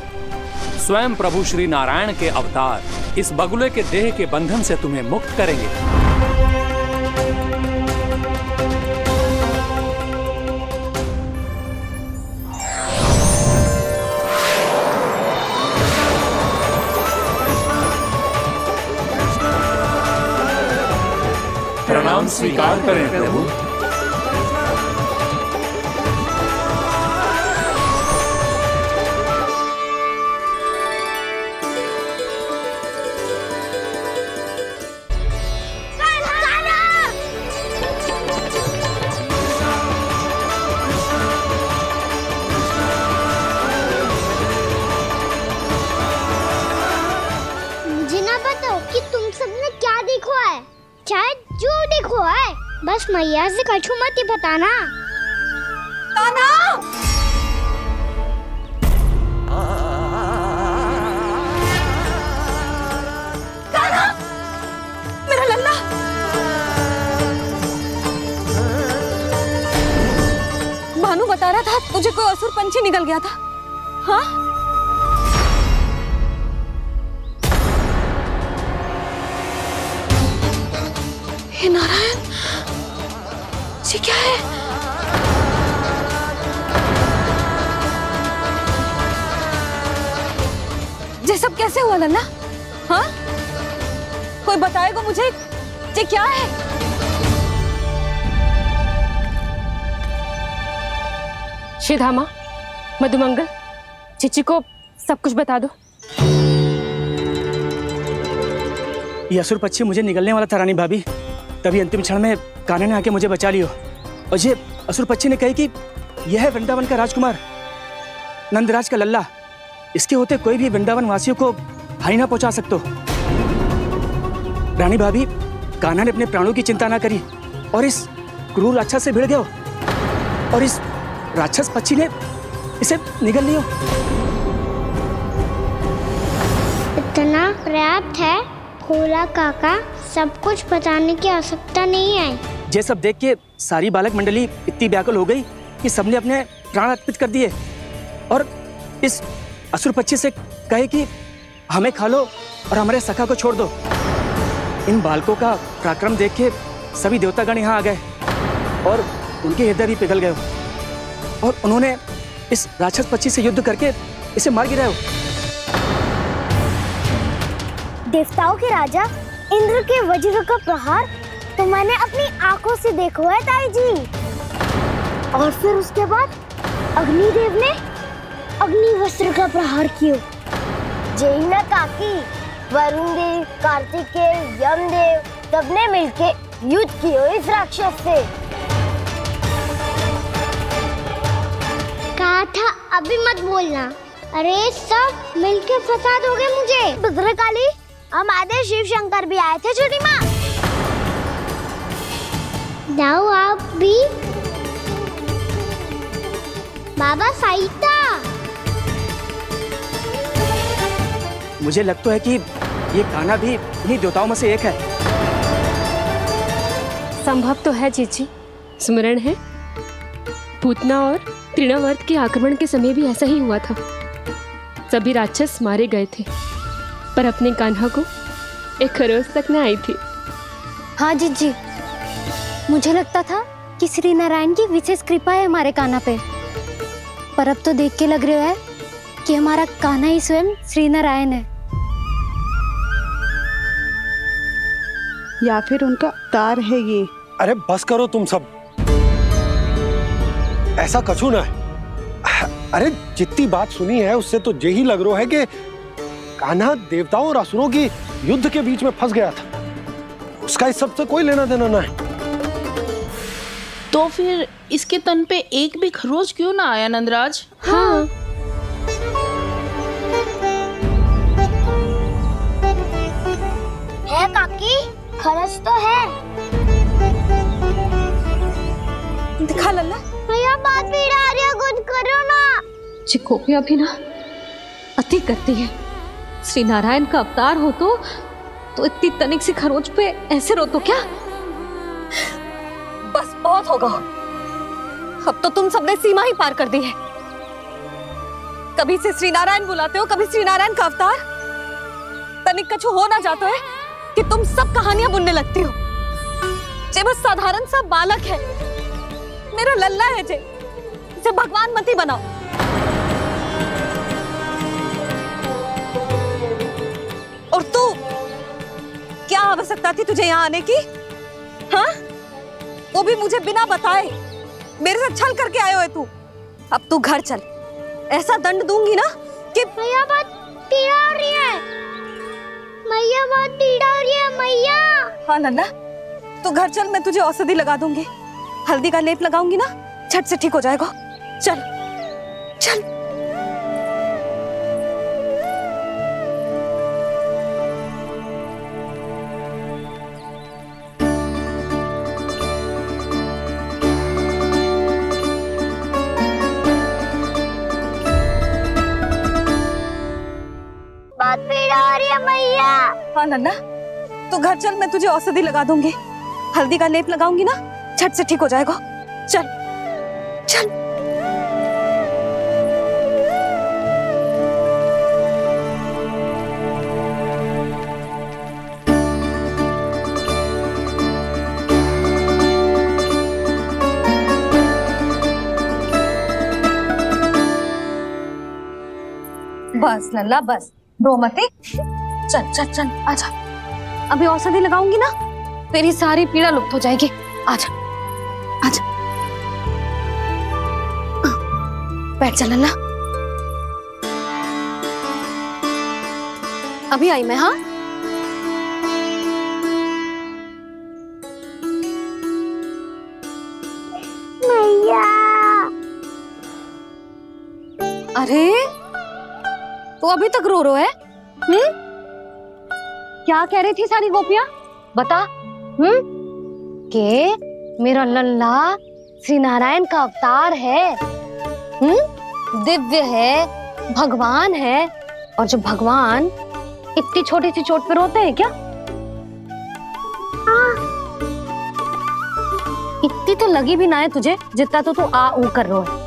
स्वयं प्रभु श्री नारायण के अवतार इस बगुले के देह के बंधन से तुम्हें मुक्त करेंगे। प्रणाम स्वीकार करें प्रभु। मुझे ना बताओ कि तुम सबने क्या देखा है, चाहे जो देखो है, बस मैया से कछु मत ही बताना। कान्हा! कान्हा! मेरा लल्ला! भानु बता रहा था तुझे कोई असुर पंछी निकल गया था। हाँ? हे नारायण, ये क्या है? ये सब कैसे हुआ लल्ला? हाँ? कोई बताएगा मुझे ये क्या है? श्रीधामा, मधुमंगल, चिची को सब कुछ बता दो। ये असुर पक्षी मुझे निकलने वाला था रानी भाभी, तभी अंतिम क्षण में कान्हा ने आके मुझे बचा लियो। और ये असुर पक्षी ने कही कि यह है वृंदावन का राजकुमार, नंदराज का लल्ला। इसके होते कोई भी वृंदावन वासियों को हानि ना पहुंचा सकते। रानी भाभी, कान्हा ने अपने प्राणों की चिंता ना करी और इस क्रूर राक्षस से भिड़ गयो और इस राक्षस पक्षी ने इसे निगल लियो। इतना पर्याप्त है भोला काका, सब कुछ बताने की आवश्यकता नहीं है। ये सब देख के सारी बालक मंडली इतनी व्याकुल हो गई कि सबने अपने प्राण अर्पित कर दिए और इस असुर पक्षी से कहे कि हमें खा लो और हमारे सखा को छोड़ दो। इन बालकों का पराक्रम देख के सभी देवतागण यहाँ आ गए और उनके हृदय भी पिघल गए और उन्होंने इस राक्षस पक्षी से युद्ध करके इसे मार गिराया। देवताओं के राजा इंद्र के वज्र का प्रहार तो मैंने अपनी आंखों से देखा है ताई जी। और फिर उसके बाद अग्निदेव ने अग्निवस्त्र का प्रहार किया। जय ना काकी, वरुण देव, कार्तिकेय, यमदेव सबने मिलके युद्ध किया इस राक्षस से। कहा था अभी मत बोलना। अरे सब मिलके फंसा दोगे मुझे। भद्रकाली, हमारे शिव शंकर भी आए थे छोटी माँ। जाओ आप भी। बाबा साईता, मुझे लगता है कि ये कान्हा भी इन्हीं देवताओं में से एक है। संभव तो है चीची, स्मरण है पूतना और तृणावर्त के आक्रमण के समय भी ऐसा ही हुआ था। सभी राक्षस मारे गए थे पर अपने कान्हा को एक खरोच तक न आई थी। हाँ जीजी, मुझे लगता था कि श्री नारायण की विशेष कृपा है हमारे कान्हा पे, पर अब तो देख के लग रहा है कि हमारा कान्हा ही स्वयं श्री नारायण है। या फिर उनका अवतार है ये। अरे बस करो तुम सब, ऐसा कछु ना है। अरे जितनी बात सुनी है उससे तो यही लग रहा है कि कान्हा देवताओं और असुरों की युद्ध के बीच में फंस गया था। उसका इस सबसे कोई लेना देना ना है। तो फिर इसके तन पे एक भी खरोच क्यों ना आया नंदराज? हाँ। है काकी, खरच तो है। दिखा लल्ला। भैया बात पीड़ा आ रही है, कुछ करो ना। चिकोपिया भी ना अति करती है। श्री नारायण का अवतार हो तो इतनी तनिक सी खरोच पे ऐसे रो तो क्या? बस बहुत होगा, अब तो तुम सबने सीमा ही पार कर दी है। कभी से श्री नारायण बुलाते हो, कभी श्री नारायण का अवतार। तनिक कछु हो ना जाता है कि तुम सब कहानियां बुनने लगती हो। जे बस साधारण सा बालक है, मेरा लल्ला है जे, इसे भगवान मती बनाओ। और तू, क्या आवश्यकता थी तुझे यहाँ आने की? हाँ, वो भी मुझे बिना बताए। मेरे साथ छल करके आयो है तू। अब तू घर चल, ऐसा दंड दूंगी ना कि मैया बहुत पीड़ा हो रही है। मैया बहुत पीड़ा हो रही है मैया। हाँ नन्ना, तू घर चल, मैं तुझे औषधि लगा दूंगी। हल्दी का लेप लगाऊंगी ना, झट से ठीक हो जाएगा। चल चल। बहुत पीड़ा हो रही है मैया। हाँ नन्ना, तू घर चल, मैं तुझे औषधि लगा दूंगी। हल्दी का लेप लगाऊंगी ना, झट से ठीक हो जाएगा। चल चल। बस लल्ला बस, रो मत। चल चल चल, आजा। अभी औषधि लगाऊंगी ना, तेरी सारी पीड़ा लुप्त हो जाएगी। आजा आजा, बैठ जा लल्ला। अभी आई मैं। हाँ, मैया। अरे तू अभी तक रो है? क्या कह रही थी सारी गोपियां? बता। के मेरा लल्ला श्री नारायण का अवतार है, दिव्य है, भगवान है। और जब भगवान इतनी छोटी सी चोट पे रोते हैं क्या? इतनी तो लगी भी ना है तुझे जितना तो तू आ ऊ कर रो है।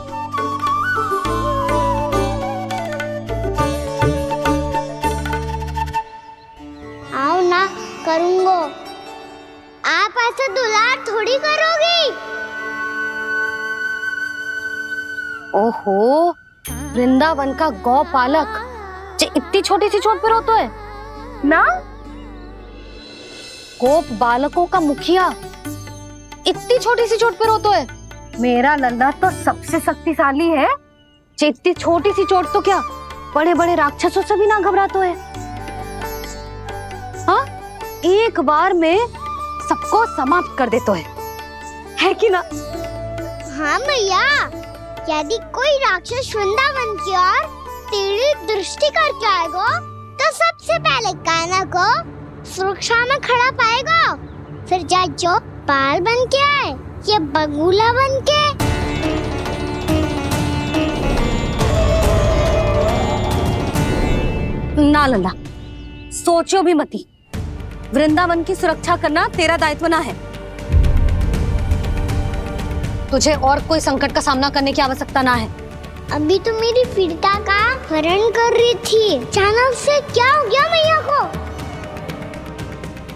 आओ ना करूंगो। आप ऐसा दुलार थोड़ी करोगी। ओहो, वृंदावन का गौ पालक जो इतनी छोटी सी चोट पे रोता है ना? गोप बालकों का मुखिया इतनी छोटी सी चोट पे रोता है? मेरा लल्ला तो सबसे शक्तिशाली है। इतनी छोटी सी चोट तो क्या बड़े बड़े राक्षसों से भी ना घबराता है। हाँ, एक बार में सबको समाप्त कर देता है कि ना? हाँ मैया, यदि कोई राक्षस वृंदावन की ओर टेढ़ी दृष्टि करके आएगा तो सबसे पहले कान्हा को सुरक्षा में खड़ा पाएगा। फिर चाहे जो बाल बन के आए या बगुला बन के। ना लल्ला, सोचो भी मती। वृंदावन की सुरक्षा करना तेरा दायित्व ना है। तुझे और कोई संकट का सामना करने की आवश्यकता ना है। अभी तो मेरी पीड़िता का हरण कर रही थी, अचानक से क्या हो गया मैया को?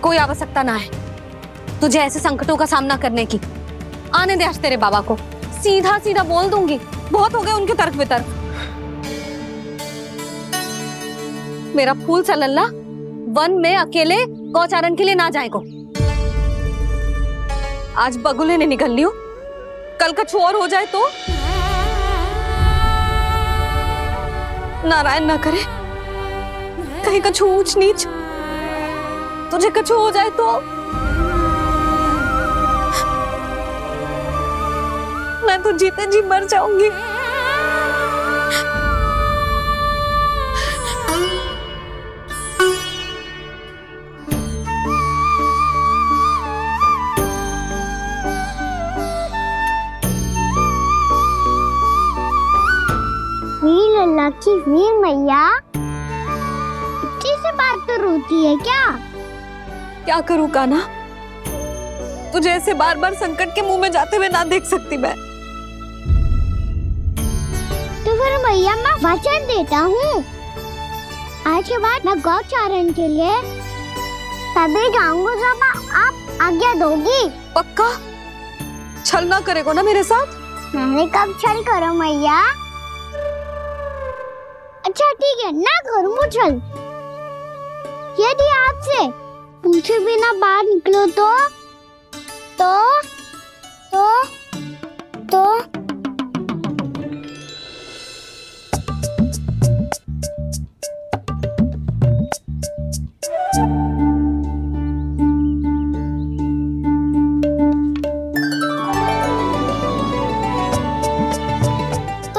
कोई आवश्यकता ना है तुझे ऐसे संकटों का सामना करने की। आने दे आज तेरे बाबा को, सीधा सीधा बोल दूंगी। बहुत हो गए उनके तर्क वितर्क। मेरा फूल सा लल्ला वन में अकेले गौचारण के लिए ना जाएगो। आज बगुले ने निकल लियो, कल का छोर हो जाए तो? नारायण ना करे, कहीं कछु ऊंच नीच तुझे कछु हो जाए तो? मैं तो जीते जी मर जाऊंगी। लल्ला की वीर मैया इतनी सी बात तो रोती है क्या? क्या करूं कान्हा, तुझे ऐसे बार बार संकट के मुंह में जाते हुए ना देख सकती मैं। तो फिर भैया मैं वचन देता हूँ, आज के बाद मैं गौचारण के लिए तभी जाऊंगा जब आप आज्ञा दोगी। पक्का? छल ना करेगा ना मेरे साथ? मैंने कब छल करो मैया? अच्छा ठीक है, ना करूँ छल। यदि आपसे पूछे बिना बाहर निकलो तो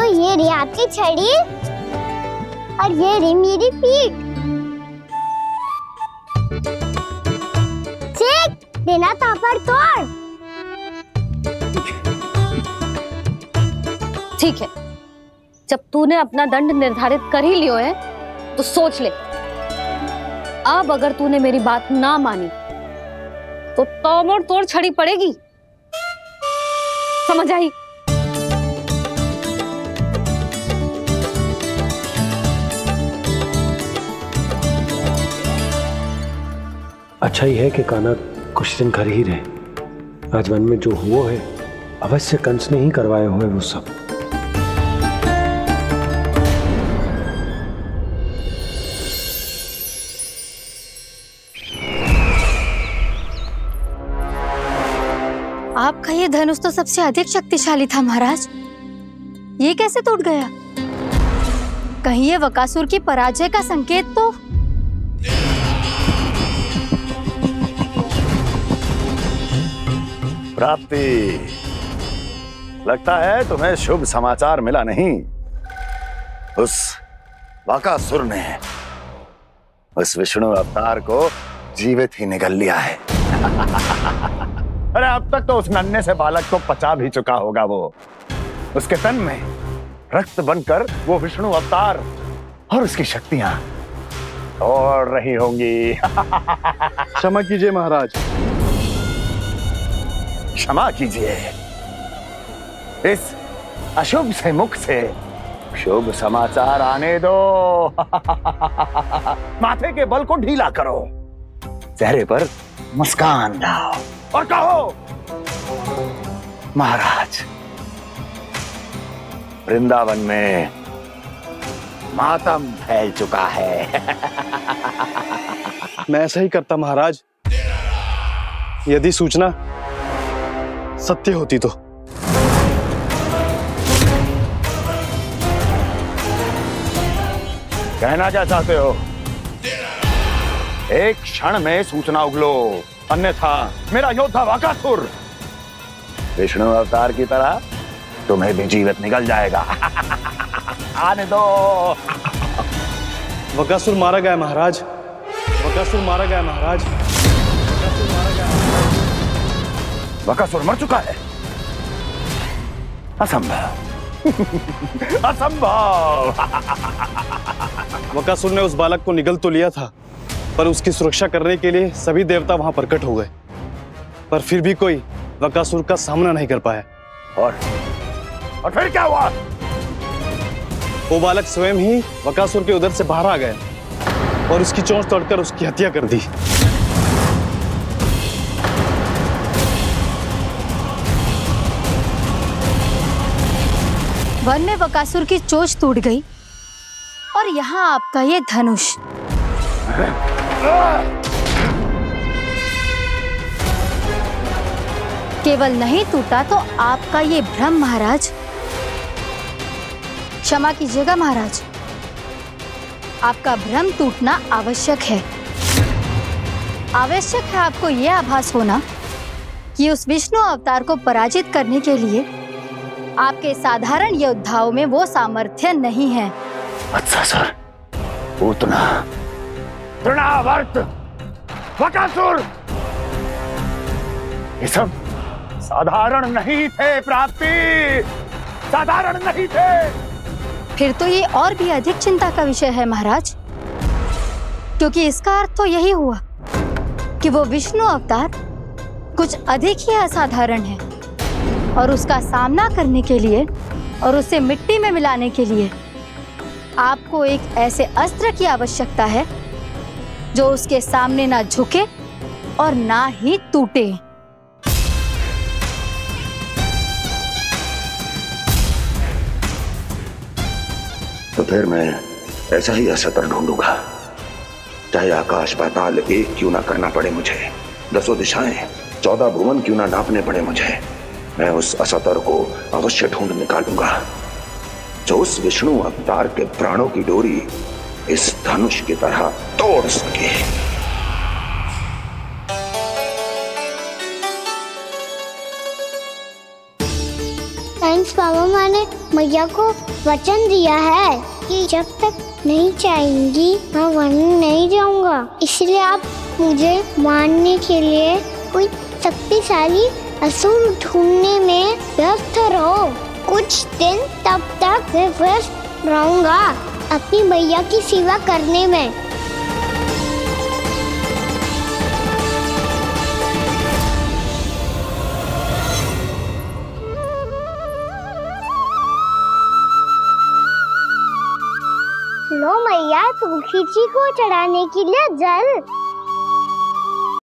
ये रही आपकी छड़ी और ये रही मेरी पीठ। सेक देना तापर तोड़। ठीक है, जब तूने अपना दंड निर्धारित कर ही लियो है तो सोच ले, अब अगर तूने मेरी बात ना मानी तो तोड़ तोड़ छड़ी पड़ेगी, समझ आई? अच्छा ही है कि कान्हा कुछ दिन घर ही रहे। राजवन में जो हुआ है अवश्य कंस ने ही करवाए हुए वो सब। आपका ये धनुष तो सबसे अधिक शक्तिशाली था महाराज, ये कैसे टूट गया? कहीं ये बकासुर की पराजय का संकेत तो? प्राप्ति, लगता है तुम्हें शुभ समाचार मिला नहीं। उस बकासुर ने उस विष्णु अवतार को जीवित ही निगल लिया है। अरे अब तक तो उस नन्हे से बालक को पचा भी चुका होगा वो। उसके तन में रक्त बनकर वो विष्णु अवतार और उसकी शक्तियां दौड़ रही होंगी। क्षमा कीजिए महाराज। क्षमा कीजिए, इस अशुभ से मुख से शुभ समाचार आने दो। माथे के बल को ढीला करो, चेहरे पर मुस्कान लाओ और कहो, महाराज, वृंदावन में मातम फैल चुका है। मैं ऐसा ही करता महाराज, यदि सूचना सत्य होती तो। कहना क्या चाहते हो? एक क्षण में सूचना उगलो, अन्यथा मेरा योद्धा बकासुर विष्णु अवतार की तरह तुम्हें भी जीवित निकल जाएगा। आने दो। बकासुर मारा गया महाराज, बकासुर मारा गया महाराज, बकासुर मारा गया। बकासुर मर चुका है? असंभव। असंभव। बकासुर ने उस बालक को निगल तो लिया था, पर उसकी सुरक्षा करने के लिए सभी देवता वहां प्रकट हो गए, पर फिर भी कोई बकासुर का सामना नहीं कर पाया। और फिर क्या हुआ? वो बालक स्वयं ही बकासुर के उदर से बाहर आ गया और उसकी चोंच तोड़कर उसकी हत्या कर दी। वन में बकासुर की चोंच टूट गई और यहाँ आपका ये धनुष। केवल नहीं टूटा तो आपका ये भ्रम महाराज। क्षमा कीजिएगा महाराज, आपका भ्रम टूटना आवश्यक है। आवश्यक है आपको यह आभास होना कि उस विष्णु अवतार को पराजित करने के लिए आपके साधारण योद्धाओं में वो सामर्थ्य नहीं है। वत्सासुर, पूतना, तृणावर्त, बकासुर, ये सब साधारण नहीं थे प्राप्ति, साधारण नहीं थे। फिर तो ये और भी अधिक चिंता का विषय है महाराज, क्योंकि इसका अर्थ तो यही हुआ कि वो विष्णु अवतार कुछ अधिक ही असाधारण है और उसका सामना करने के लिए और उसे मिट्टी में मिलाने के लिए आपको एक ऐसे अस्त्र की आवश्यकता है जो उसके सामने ना झुके और ना ही टूटे। तो फिर मैं ऐसा ही अस्त्र ढूंढूंगा, चाहे आकाश पाताल एक क्यों ना करना पड़े मुझे, 10 दिशाएं 14 भुवन क्यों ना नापने पड़े मुझे, मैं उस अस्त्र को अवश्य ढूंढ निकालूंगा जो उस विष्णु अवतार के प्राणों की डोरी इस धनुष की तरह तोड़ सके। थैंक्स मामा, मैंने मैया को वचन दिया है कि जब तक नहीं चाहेंगी मैं वन नहीं जाऊंगा, इसलिए आप मुझे मारने के लिए कोई शक्तिशाली असुर ढूंढने में व्यस्त रहो। कुछ दिन तब तक मैं व्यस्त रहूंगा अपनी मैया की सेवा करने में। लो मैया, तुलसी जी को चढ़ाने के लिए जल।